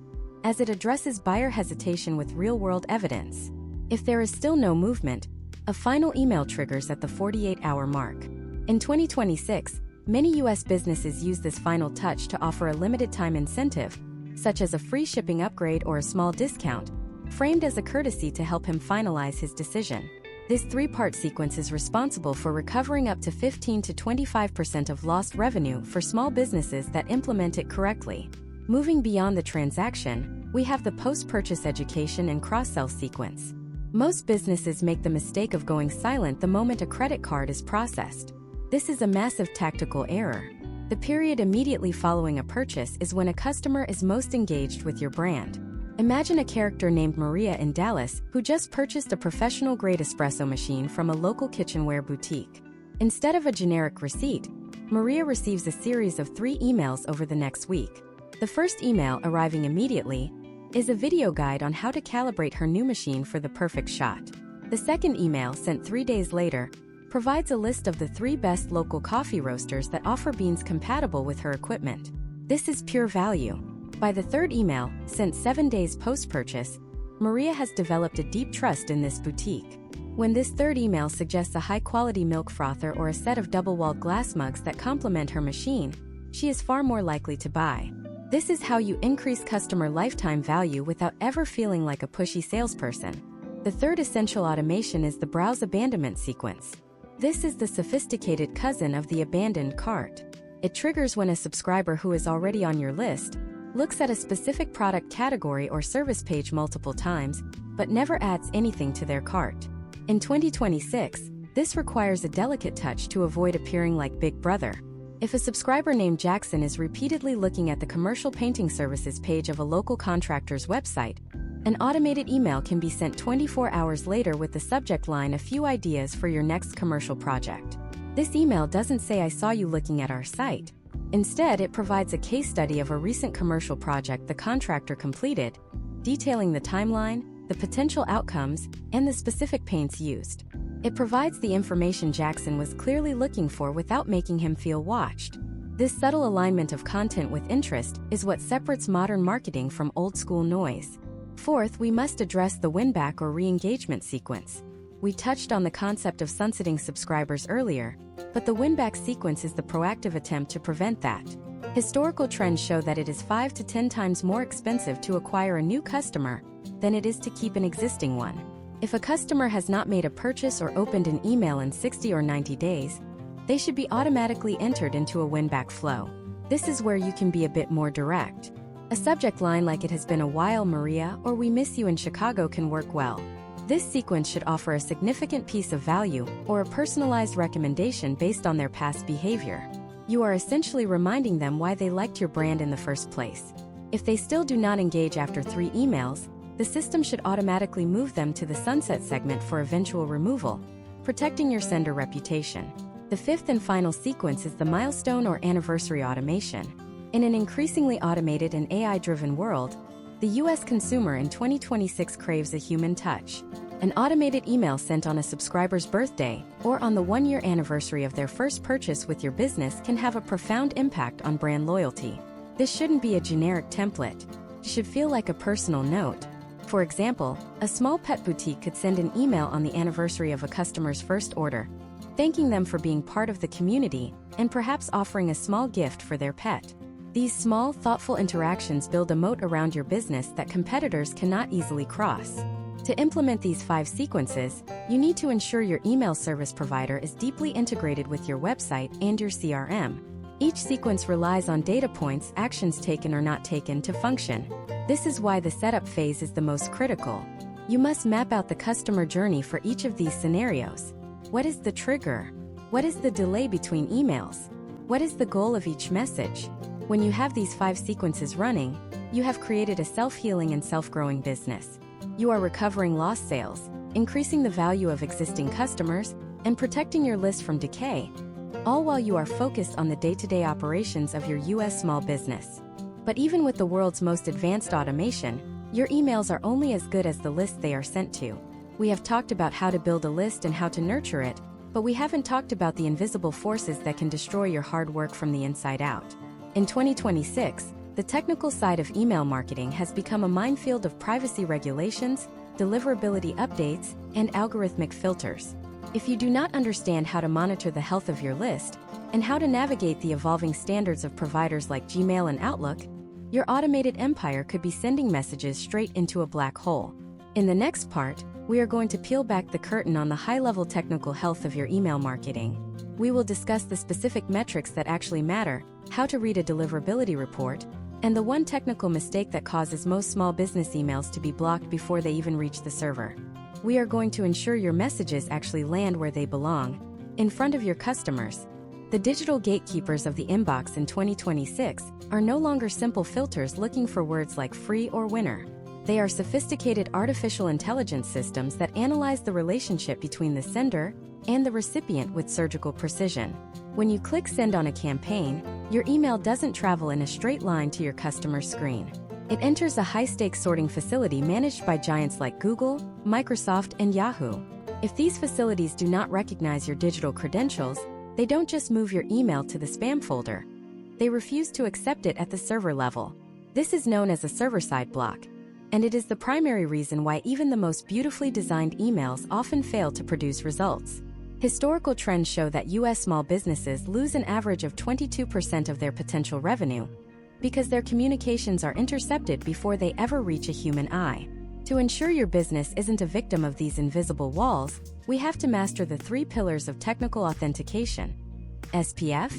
as it addresses buyer hesitation with real-world evidence. If there is still no movement, a final email triggers at the 48-hour mark. In 2026, many U.S. businesses use this final touch to offer a limited-time incentive, such as a free shipping upgrade or a small discount, framed as a courtesy to help him finalize his decision. This three-part sequence is responsible for recovering up to 15 to 25% of lost revenue for small businesses that implement it correctly. Moving beyond the transaction, we have the post-purchase education and cross-sell sequence. Most businesses make the mistake of going silent the moment a credit card is processed. This is a massive tactical error. The period immediately following a purchase is when a customer is most engaged with your brand. Imagine a character named Maria in Dallas who just purchased a professional-grade espresso machine from a local kitchenware boutique. Instead of a generic receipt, Maria receives a series of 3 emails over the next week. The first email, arriving immediately, is a video guide on how to calibrate her new machine for the perfect shot. The second email, sent 3 days later, provides a list of the 3 best local coffee roasters that offer beans compatible with her equipment. This is pure value. By the third email, sent 7 days post-purchase, Maria has developed a deep trust in this boutique. When this third email suggests a high-quality milk frother or a set of double-walled glass mugs that complement her machine, she is far more likely to buy. This is how you increase customer lifetime value without ever feeling like a pushy salesperson. The third essential automation is the browse abandonment sequence. This is the sophisticated cousin of the abandoned cart. It triggers when a subscriber who is already on your list looks at a specific product category or service page multiple times, but never adds anything to their cart. In 2026, this requires a delicate touch to avoid appearing like Big Brother. If a subscriber named Jackson is repeatedly looking at the commercial painting services page of a local contractor's website, an automated email can be sent 24 hours later with the subject line "A few ideas for your next commercial project." This email doesn't say "I saw you looking at our site." Instead, it provides a case study of a recent commercial project the contractor completed, detailing the timeline, the potential outcomes, and the specific paints used. It provides the information Jackson was clearly looking for without making him feel watched. This subtle alignment of content with interest is what separates modern marketing from old-school noise. Fourth, we must address the win-back or re-engagement sequence. We touched on the concept of sunsetting subscribers earlier, but the win-back sequence is the proactive attempt to prevent that. Historical trends show that it is 5 to 10 times more expensive to acquire a new customer than it is to keep an existing one. If a customer has not made a purchase or opened an email in 60 or 90 days, they should be automatically entered into a win-back flow. This is where you can be a bit more direct. A subject line like "It has been a while, Maria," or "We miss you in Chicago" can work well. This sequence should offer a significant piece of value or a personalized recommendation based on their past behavior. You are essentially reminding them why they liked your brand in the first place. If they still do not engage after 3 emails, the system should automatically move them to the sunset segment for eventual removal, protecting your sender reputation. The 5th and final sequence is the milestone or anniversary automation. In an increasingly automated and AI-driven world, the U.S. consumer in 2026 craves a human touch. An automated email sent on a subscriber's birthday or on the 1-year anniversary of their first purchase with your business can have a profound impact on brand loyalty. This shouldn't be a generic template. It should feel like a personal note. For example, a small pet boutique could send an email on the anniversary of a customer's first order, thanking them for being part of the community and perhaps offering a small gift for their pet. These small, thoughtful interactions build a moat around your business that competitors cannot easily cross. To implement these 5 sequences, you need to ensure your email service provider is deeply integrated with your website and your CRM. Each sequence relies on data points, actions taken or not taken, to function. This is why the setup phase is the most critical. You must map out the customer journey for each of these scenarios. What is the trigger? What is the delay between emails? What is the goal of each message? When you have these 5 sequences running, you have created a self-healing and self-growing business. You are recovering lost sales, increasing the value of existing customers, and protecting your list from decay, all while you are focused on the day-to-day operations of your U.S. small business. But even with the world's most advanced automation, your emails are only as good as the list they are sent to. We have talked about how to build a list and how to nurture it, but we haven't talked about the invisible forces that can destroy your hard work from the inside out. In 2026, the technical side of email marketing has become a minefield of privacy regulations, deliverability updates, and algorithmic filters. If you do not understand how to monitor the health of your list and how to navigate the evolving standards of providers like Gmail and Outlook, your automated empire could be sending messages straight into a black hole. In the next part, we are going to peel back the curtain on the high-level technical health of your email marketing. We will discuss the specific metrics that actually matter, how to read a deliverability report, and the one technical mistake that causes most small business emails to be blocked before they even reach the server. We are going to ensure your messages actually land where they belong, in front of your customers. The digital gatekeepers of the inbox in 2026 are no longer simple filters looking for words like free or winner. They are sophisticated artificial intelligence systems that analyze the relationship between the sender and the recipient with surgical precision. When you click send on a campaign, your email doesn't travel in a straight line to your customer's screen. It enters a high-stakes sorting facility managed by giants like Google, Microsoft, and Yahoo. If these facilities do not recognize your digital credentials, they don't just move your email to the spam folder. They refuse to accept it at the server level. This is known as a server-side block, and it is the primary reason why even the most beautifully designed emails often fail to produce results. Historical trends show that U.S. small businesses lose an average of 22% of their potential revenue because their communications are intercepted before they ever reach a human eye. To ensure your business isn't a victim of these invisible walls, we have to master the 3 pillars of technical authentication: SPF,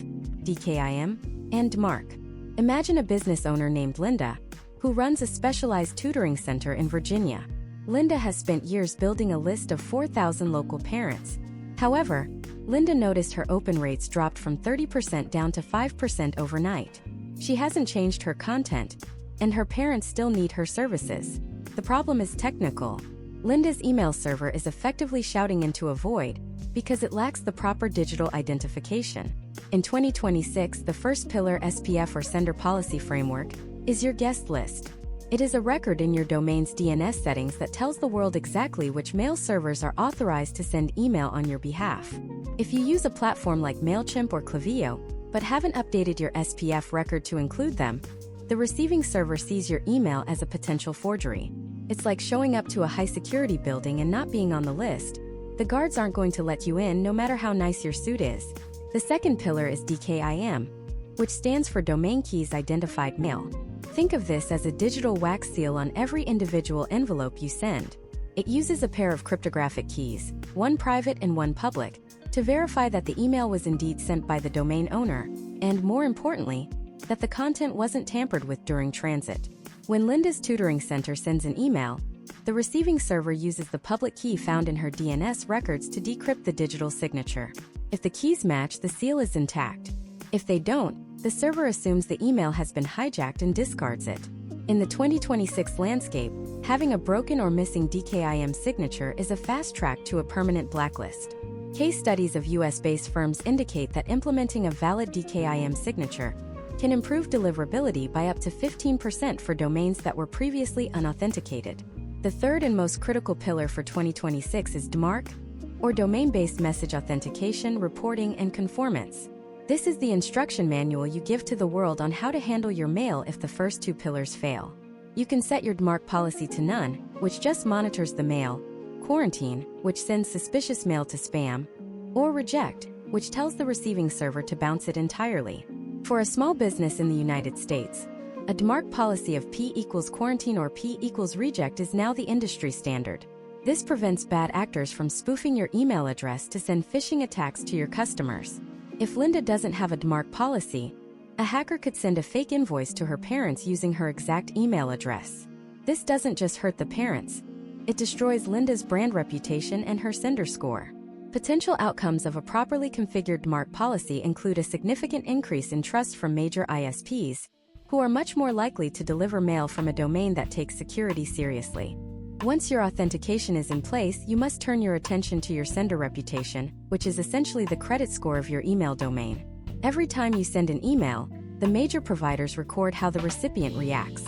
DKIM, and DMARC. Imagine a business owner named Linda, who runs a specialized tutoring center in Virginia. Linda has spent years building a list of 4,000 local parents. However, Linda noticed her open rates dropped from 30% down to 5% overnight. She hasn't changed her content, and her parents still need her services. The problem is technical. Linda's email server is effectively shouting into a void because it lacks the proper digital identification. In 2026, the first pillar, SPF or Sender Policy Framework, is your guest list. It is a record in your domain's DNS settings that tells the world exactly which mail servers are authorized to send email on your behalf. If you use a platform like MailChimp or Klaviyo, but haven't updated your SPF record to include them, the receiving server sees your email as a potential forgery. It's like showing up to a high-security building and not being on the list. The guards aren't going to let you in no matter how nice your suit is. The second pillar is DKIM, which stands for Domain Keys Identified Mail. Think of this as a digital wax seal on every individual envelope you send. It uses a pair of cryptographic keys, one private and one public, to verify that the email was indeed sent by the domain owner, and more importantly, that the content wasn't tampered with during transit. When Linda's tutoring center sends an email, the receiving server uses the public key found in her DNS records to decrypt the digital signature. If the keys match, the seal is intact. If they don't, the server assumes the email has been hijacked and discards it. In the 2026 landscape, having a broken or missing DKIM signature is a fast track to a permanent blacklist. Case studies of US-based firms indicate that implementing a valid DKIM signature can improve deliverability by up to 15% for domains that were previously unauthenticated. The third and most critical pillar for 2026 is DMARC, or Domain-Based Message Authentication, Reporting, and Conformance. This is the instruction manual you give to the world on how to handle your mail if the first two pillars fail. You can set your DMARC policy to none, which just monitors the mail, quarantine, which sends suspicious mail to spam, or reject, which tells the receiving server to bounce it entirely. For a small business in the United States, a DMARC policy of P equals quarantine or P equals reject is now the industry standard. This prevents bad actors from spoofing your email address to send phishing attacks to your customers. If Linda doesn't have a DMARC policy, a hacker could send a fake invoice to her parents using her exact email address. This doesn't just hurt the parents, it destroys Linda's brand reputation and her sender score. Potential outcomes of a properly configured DMARC policy include a significant increase in trust from major ISPs, who are much more likely to deliver mail from a domain that takes security seriously. Once your authentication is in place, you must turn your attention to your sender reputation, which is essentially the credit score of your email domain. Every time you send an email, the major providers record how the recipient reacts.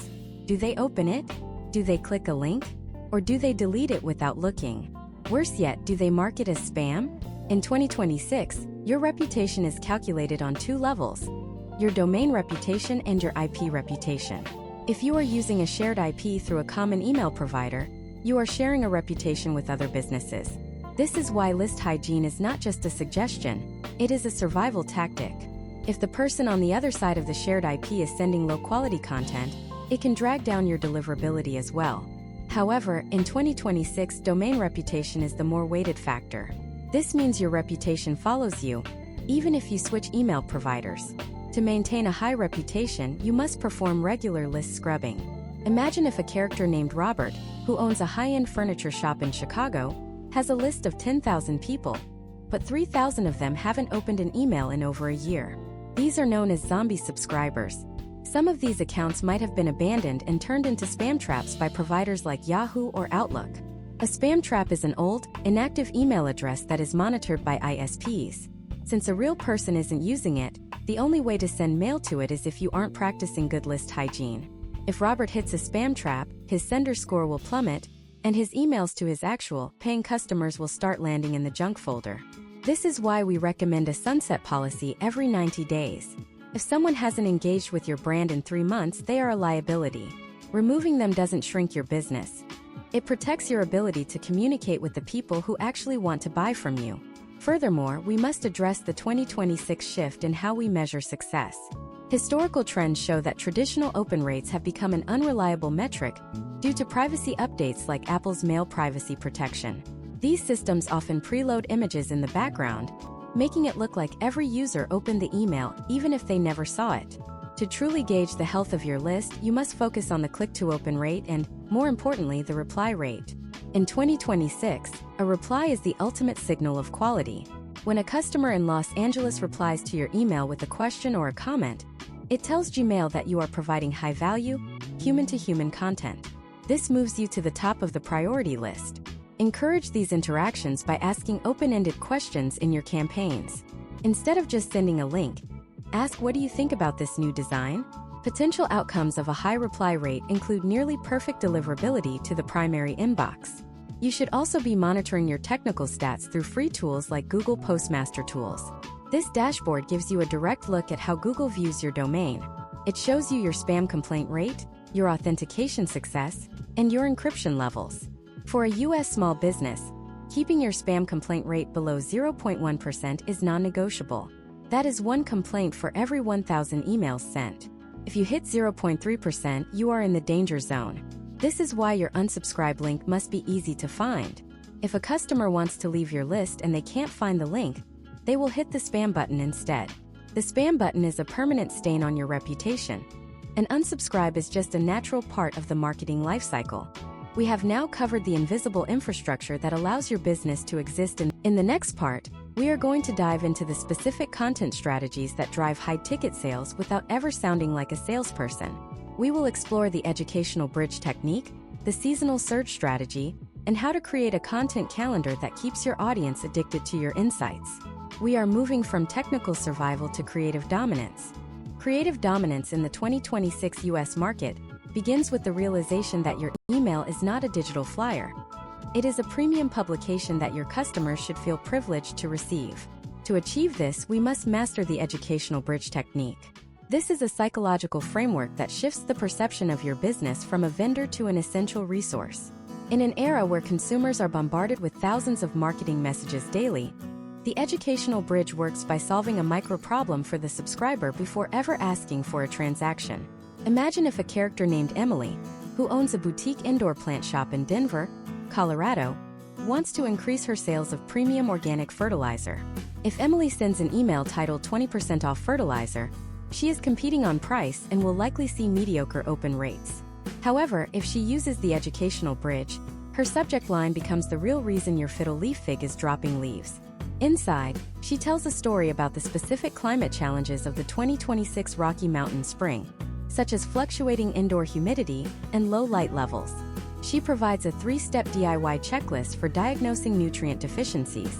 Do they open it? Do they click a link? Or do they delete it without looking? Worse yet, do they mark it as spam? In 2026, your reputation is calculated on two levels: your domain reputation and your IP reputation. If you are using a shared IP through a common email provider, you are sharing a reputation with other businesses. This is why list hygiene is not just a suggestion, it is a survival tactic. If the person on the other side of the shared IP is sending low-quality content, it can drag down your deliverability as well. However, in 2026, domain reputation is the more weighted factor. This means your reputation follows you, even if you switch email providers. To maintain a high reputation, you must perform regular list scrubbing. Imagine if a character named Robert, who owns a high-end furniture shop in Chicago, has a list of 10,000 people, but 3,000 of them haven't opened an email in over a year. These are known as zombie subscribers. Some of these accounts might have been abandoned and turned into spam traps by providers like Yahoo or Outlook. A spam trap is an old, inactive email address that is monitored by ISPs. Since a real person isn't using it, the only way to send mail to it is if you aren't practicing good list hygiene. If Robert hits a spam trap, his sender score will plummet, and his emails to his actual, paying customers will start landing in the junk folder. This is why we recommend a sunset policy every 90 days. If someone hasn't engaged with your brand in 3 months, they are a liability. Removing them doesn't shrink your business. It protects your ability to communicate with the people who actually want to buy from you. Furthermore, we must address the 2026 shift in how we measure success. Historical trends show that traditional open rates have become an unreliable metric due to privacy updates like Apple's Mail Privacy Protection. These systems often preload images in the background, making it look like every user opened the email even if they never saw it. To truly gauge the health of your list, you must focus on the click-to-open rate and, more importantly, the reply rate. In 2026, a reply is the ultimate signal of quality. When a customer in Los Angeles replies to your email with a question or a comment, it tells Gmail that you are providing high-value, human-to-human content. This moves you to the top of the priority list. Encourage these interactions by asking open-ended questions in your campaigns. Instead of just sending a link, ask, "What do you think about this new design?" Potential outcomes of a high reply rate include nearly perfect deliverability to the primary inbox. You should also be monitoring your technical stats through free tools like Google Postmaster Tools. This dashboard gives you a direct look at how Google views your domain. It shows you your spam complaint rate, your authentication success, and your encryption levels. For a US small business, keeping your spam complaint rate below 0.1% is non-negotiable. That is one complaint for every 1,000 emails sent. If you hit 0.3%, you are in the danger zone. This is why your unsubscribe link must be easy to find. If a customer wants to leave your list and they can't find the link, they will hit the spam button instead. The spam button is a permanent stain on your reputation. An unsubscribe is just a natural part of the marketing lifecycle. We have now covered the invisible infrastructure that allows your business to exist. In the next part, we are going to dive into the specific content strategies that drive high-ticket sales without ever sounding like a salesperson. We will explore the educational bridge technique, the seasonal surge strategy, and how to create a content calendar that keeps your audience addicted to your insights. We are moving from technical survival to creative dominance. Creative dominance in the 2026 US market begins with the realization that your email is not a digital flyer. It is a premium publication that your customers should feel privileged to receive. To achieve this, we must master the educational bridge technique. This is a psychological framework that shifts the perception of your business from a vendor to an essential resource. In an era where consumers are bombarded with thousands of marketing messages daily, the educational bridge works by solving a micro-problem for the subscriber before ever asking for a transaction. Imagine if a character named Emily, who owns a boutique indoor plant shop in Denver, Colorado, wants to increase her sales of premium organic fertilizer. If Emily sends an email titled 20% off fertilizer, she is competing on price and will likely see mediocre open rates. However, if she uses the educational bridge, her subject line becomes the real reason your fiddle leaf fig is dropping leaves. Inside, she tells a story about the specific climate challenges of the 2026 Rocky Mountain spring, such as fluctuating indoor humidity and low light levels. She provides a 3-step DIY checklist for diagnosing nutrient deficiencies.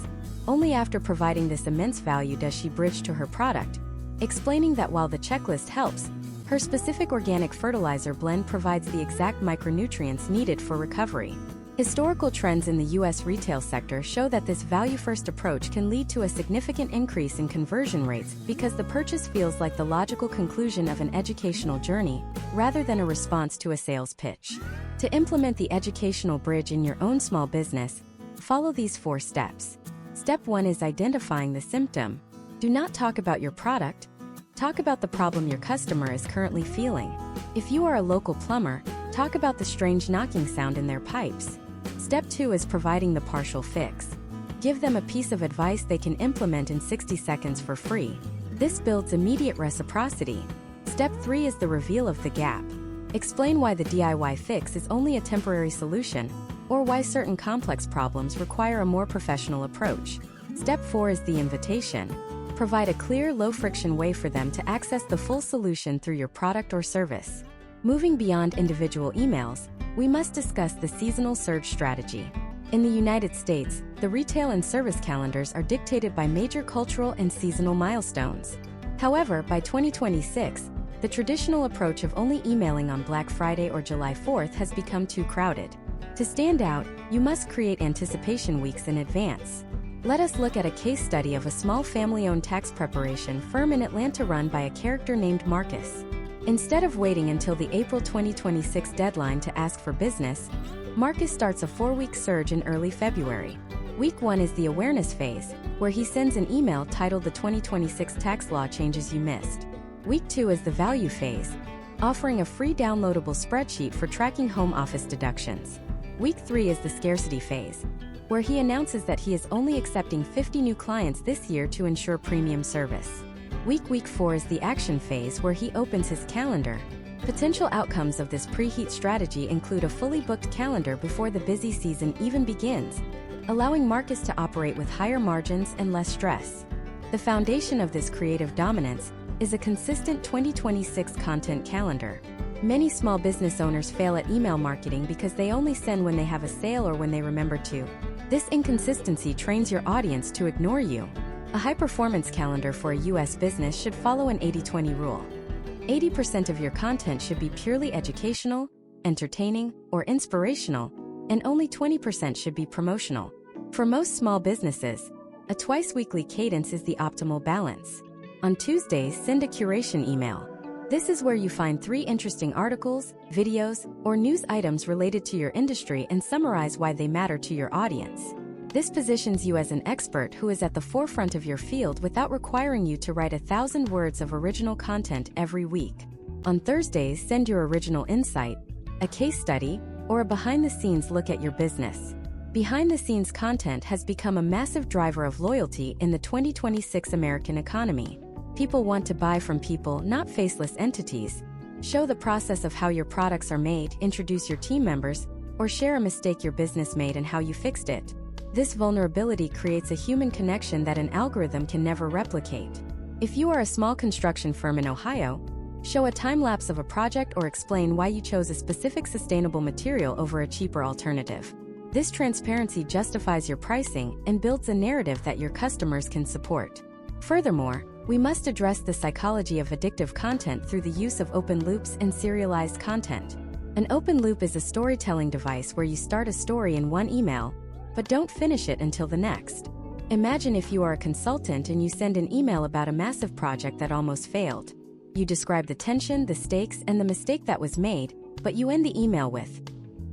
Only after providing this immense value does she bridge to her product, explaining that while the checklist helps, her specific organic fertilizer blend provides the exact micronutrients needed for recovery. Historical trends in the U.S. retail sector show that this value-first approach can lead to a significant increase in conversion rates because the purchase feels like the logical conclusion of an educational journey, rather than a response to a sales pitch. To implement the educational bridge in your own small business, follow these 4 steps. Step 1 is identifying the symptom. Do not talk about your product. Talk about the problem your customer is currently feeling. If you are a local plumber, talk about the strange knocking sound in their pipes. Step 2 is providing the partial fix. Give them a piece of advice they can implement in 60 seconds for free. This builds immediate reciprocity. Step 3 is the reveal of the gap. Explain why the DIY fix is only a temporary solution, or why certain complex problems require a more professional approach. Step 4 is the invitation. Provide a clear, low-friction way for them to access the full solution through your product or service. Moving beyond individual emails, we must discuss the seasonal surge strategy. In the United States, the retail and service calendars are dictated by major cultural and seasonal milestones. However, by 2026, the traditional approach of only emailing on Black Friday or July 4th has become too crowded. To stand out, you must create anticipation weeks in advance. Let us look at a case study of a small family-owned tax preparation firm in Atlanta run by a character named Marcus. Instead of waiting until the April 2026 deadline to ask for business, Marcus starts a 4-week surge in early February. Week 1 is the awareness phase, where he sends an email titled "The 2026 Tax Law Changes You Missed." Week 2 is the value phase, offering a free downloadable spreadsheet for tracking home office deductions. Week 3 is the scarcity phase, where he announces that he is only accepting 50 new clients this year to ensure premium service. Week 4 is the action phase, where he opens his calendar. Potential outcomes of this preheat strategy include a fully booked calendar before the busy season even begins, allowing Marcus to operate with higher margins and less stress. The foundation of this creative dominance is a consistent 2026 content calendar. Many small business owners fail at email marketing because they only send when they have a sale or when they remember to. This inconsistency trains your audience to ignore you. A high-performance calendar for a U.S. business should follow an 80-20 rule. 80% of your content should be purely educational, entertaining, or inspirational, and only 20% should be promotional. For most small businesses, a twice-weekly cadence is the optimal balance. On Tuesdays, send a curation email. This is where you find 3 interesting articles, videos, or news items related to your industry and summarize why they matter to your audience. This positions you as an expert who is at the forefront of your field without requiring you to write 1,000 words of original content every week. On Thursdays, send your original insight, a case study, or a behind-the-scenes look at your business. Behind-the-scenes content has become a massive driver of loyalty in the 2026 American economy. People want to buy from people, not faceless entities. Show the process of how your products are made, introduce your team members, or share a mistake your business made and how you fixed it. This vulnerability creates a human connection that an algorithm can never replicate. If you are a small construction firm in Ohio, show a time-lapse of a project or explain why you chose a specific sustainable material over a cheaper alternative. This transparency justifies your pricing and builds a narrative that your customers can support. Furthermore, we must address the psychology of addictive content through the use of open loops and serialized content. An open loop is a storytelling device where you start a story in one email, but don't finish it until the next. Imagine if you are a consultant and you send an email about a massive project that almost failed. You describe the tension, the stakes, and the mistake that was made, but you end the email with,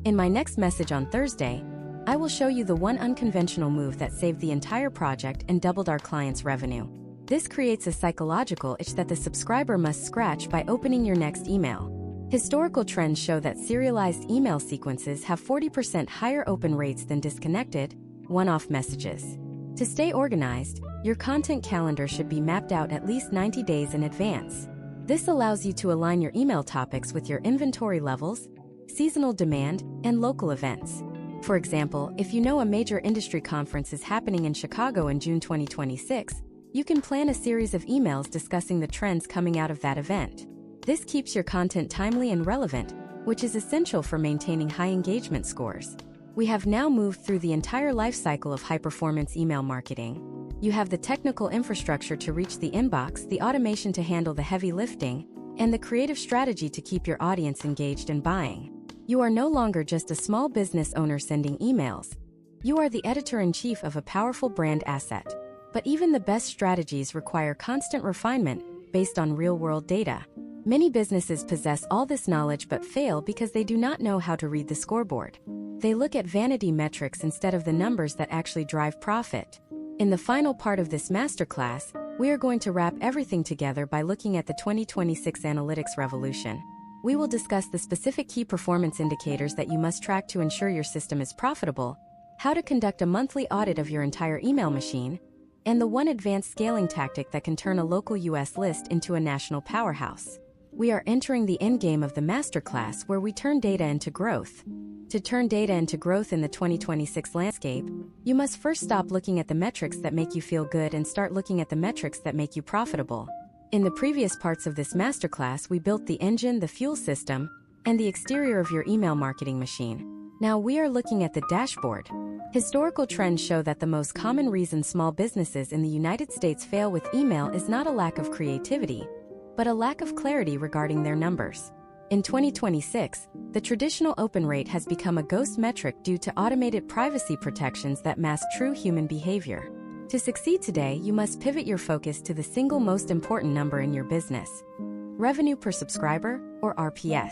"In my next message on Thursday, I will show you the one unconventional move that saved the entire project and doubled our client's revenue." This creates a psychological itch that the subscriber must scratch by opening your next email. Historical trends show that serialized email sequences have 40% higher open rates than disconnected, one-off messages. To stay organized, your content calendar should be mapped out at least 90 days in advance. This allows you to align your email topics with your inventory levels, seasonal demand, and local events. For example, if you know a major industry conference is happening in Chicago in June 2026, you can plan a series of emails discussing the trends coming out of that event. This keeps your content timely and relevant, which is essential for maintaining high engagement scores. We have now moved through the entire life cycle of high-performance email marketing. You have the technical infrastructure to reach the inbox, the automation to handle the heavy lifting, and the creative strategy to keep your audience engaged and buying. You are no longer just a small business owner sending emails. You are the editor-in-chief of a powerful brand asset. But even the best strategies require constant refinement based on real-world data. Many businesses possess all this knowledge but fail because they do not know how to read the scoreboard. They look at vanity metrics instead of the numbers that actually drive profit. In the final part of this masterclass, we are going to wrap everything together by looking at the 2026 analytics revolution. We will discuss the specific key performance indicators that you must track to ensure your system is profitable, how to conduct a monthly audit of your entire email machine, and the one advanced scaling tactic that can turn a local US list into a national powerhouse. We are entering the endgame of the masterclass where we turn data into growth. To turn data into growth in the 2026 landscape, you must first stop looking at the metrics that make you feel good and start looking at the metrics that make you profitable. In the previous parts of this masterclass, we built the engine, the fuel system, and the exterior of your email marketing machine. Now we are looking at the dashboard. Historical trends show that the most common reason small businesses in the United States fail with email is not a lack of creativity, but a lack of clarity regarding their numbers. In 2026, the traditional open rate has become a ghost metric due to automated privacy protections that mask true human behavior. To succeed today, you must pivot your focus to the single most important number in your business: revenue per subscriber, or RPS.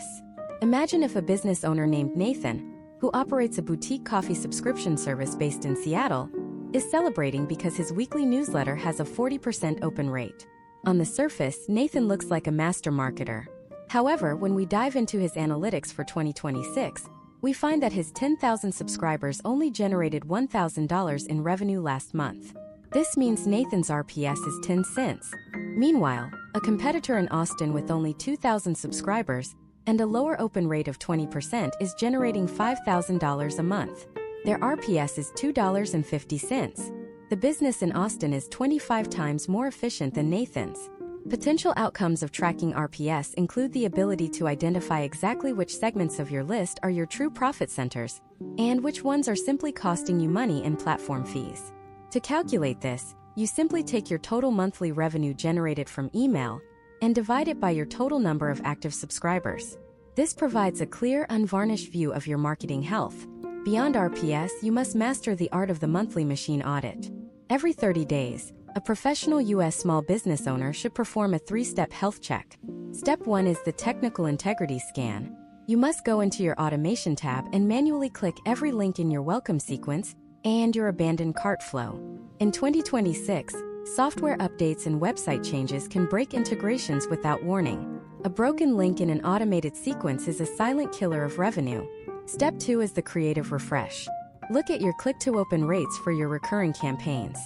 Imagine if a business owner named Nathan, who operates a boutique coffee subscription service based in Seattle, is celebrating because his weekly newsletter has a 40% open rate. On the surface, Nathan looks like a master marketer. However, when we dive into his analytics for 2026, we find that his 10,000 subscribers only generated $1,000 in revenue last month. This means Nathan's RPS is 10 cents. Meanwhile, a competitor in Austin with only 2,000 subscribers and a lower open rate of 20% is generating $5,000 a month. Their RPS is $2.50. The business in Austin is 25 times more efficient than Nathan's. Potential outcomes of tracking RPS include the ability to identify exactly which segments of your list are your true profit centers, and which ones are simply costing you money in platform fees. To calculate this, you simply take your total monthly revenue generated from email and divide it by your total number of active subscribers. This provides a clear, unvarnished view of your marketing health. Beyond RPS, you must master the art of the monthly machine audit. Every 30 days, a professional U.S. small business owner should perform a 3-step health check. Step 1 is the technical integrity scan. You must go into your automation tab and manually click every link in your welcome sequence and your abandoned cart flow. In 2026, software updates and website changes can break integrations without warning. A broken link in an automated sequence is a silent killer of revenue. Step 2 is the creative refresh. Look at your click-to-open rates for your recurring campaigns.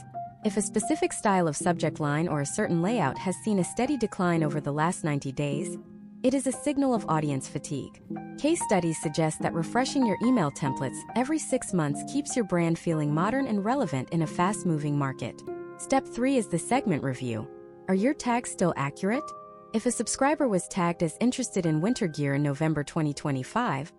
If a specific style of subject line or a certain layout has seen a steady decline over the last 90 days, it is a signal of audience fatigue. Case studies suggest that refreshing your email templates every 6 months keeps your brand feeling modern and relevant in a fast-moving market. Step 3 is the segment review. Are your tags still accurate? If a subscriber was tagged as interested in winter gear in November 2025,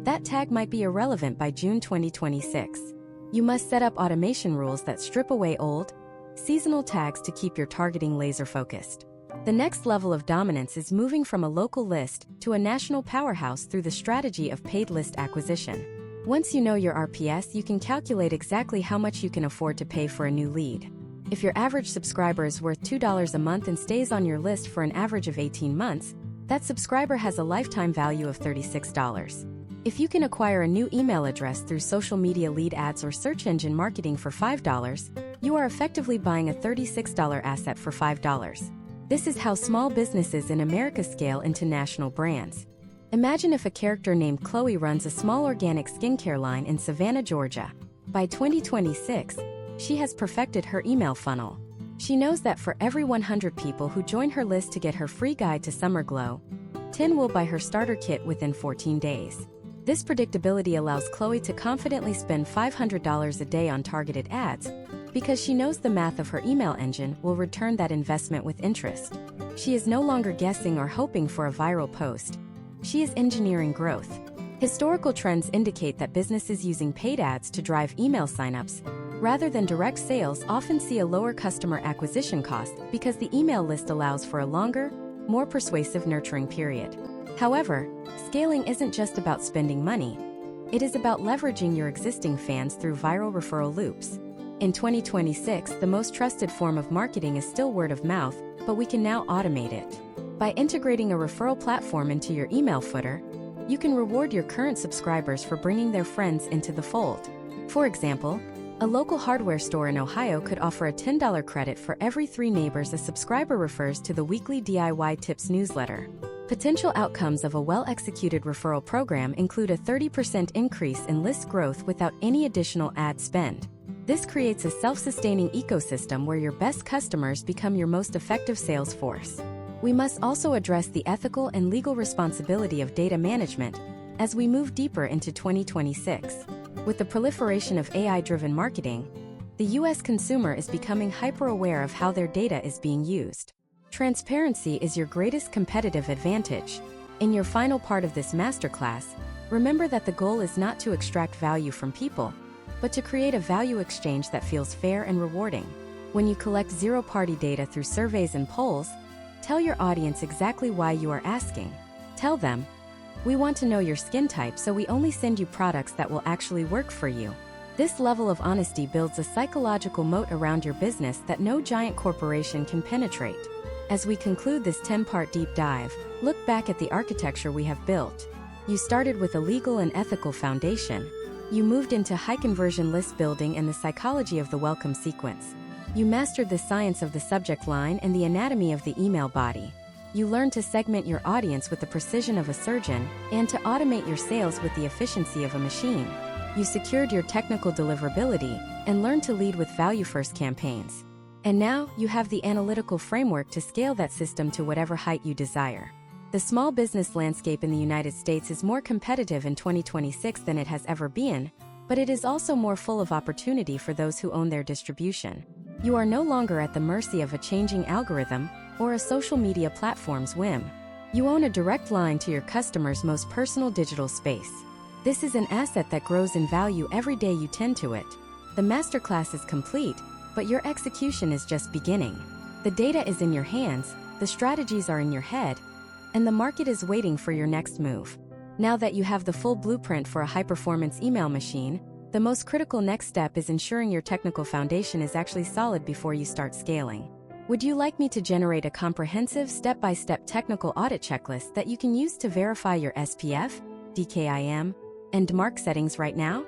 that tag might be irrelevant by June 2026. You must set up automation rules that strip away old, seasonal tags to keep your targeting laser-focused. The next level of dominance is moving from a local list to a national powerhouse through the strategy of paid list acquisition. Once you know your RPS, you can calculate exactly how much you can afford to pay for a new lead. If your average subscriber is worth $2 a month and stays on your list for an average of 18 months, that subscriber has a lifetime value of $36. If you can acquire a new email address through social media lead ads or search engine marketing for $5, you are effectively buying a $36 asset for $5. This is how small businesses in America scale into national brands. Imagine if a character named Chloe runs a small organic skincare line in Savannah, Georgia. By 2026, she has perfected her email funnel. She knows that for every 100 people who join her list to get her free guide to Summer Glow, 10 will buy her starter kit within 14 days. This predictability allows Chloe to confidently spend $500 a day on targeted ads, because she knows the math of her email engine will return that investment with interest. She is no longer guessing or hoping for a viral post. She is engineering growth. Historical trends indicate that businesses using paid ads to drive email signups, rather than direct sales, often see a lower customer acquisition cost because the email list allows for a longer, more persuasive nurturing period. However, scaling isn't just about spending money. It is about leveraging your existing fans through viral referral loops. In 2026, the most trusted form of marketing is still word of mouth, but we can now automate it. By integrating a referral platform into your email footer, you can reward your current subscribers for bringing their friends into the fold. For example, a local hardware store in Ohio could offer a $10 credit for every 3 neighbors a subscriber refers to the weekly DIY tips newsletter. Potential outcomes of a well-executed referral program include a 30% increase in list growth without any additional ad spend. This creates a self-sustaining ecosystem where your best customers become your most effective sales force. We must also address the ethical and legal responsibility of data management as we move deeper into 2026. With the proliferation of AI-driven marketing, the U.S. consumer is becoming hyper-aware of how their data is being used. Transparency is your greatest competitive advantage. In your final part of this masterclass, remember that the goal is not to extract value from people, but to create a value exchange that feels fair and rewarding. When you collect zero-party data through surveys and polls, tell your audience exactly why you are asking. Tell them, we want to know your skin type, so we only send you products that will actually work for you. This level of honesty builds a psychological moat around your business that no giant corporation can penetrate. As we conclude this 10-part deep dive, look back at the architecture we have built. You started with a legal and ethical foundation. You moved into high-conversion list building and the psychology of the welcome sequence. You mastered the science of the subject line and the anatomy of the email body. You learned to segment your audience with the precision of a surgeon and to automate your sales with the efficiency of a machine. You secured your technical deliverability and learned to lead with value-first campaigns. And now, you have the analytical framework to scale that system to whatever height you desire. The small business landscape in the United States is more competitive in 2026 than it has ever been, but it is also more full of opportunity for those who own their distribution. You are no longer at the mercy of a changing algorithm or a social media platform's whim. You own a direct line to your customers' most personal digital space. This is an asset that grows in value every day you tend to it. The masterclass is complete, but your execution is just beginning. The data is in your hands, the strategies are in your head, and the market is waiting for your next move. Now that you have the full blueprint for a high-performance email machine, the most critical next step is ensuring your technical foundation is actually solid before you start scaling. Would you like me to generate a comprehensive step-by-step technical audit checklist that you can use to verify your SPF, DKIM, and DMARC settings right now?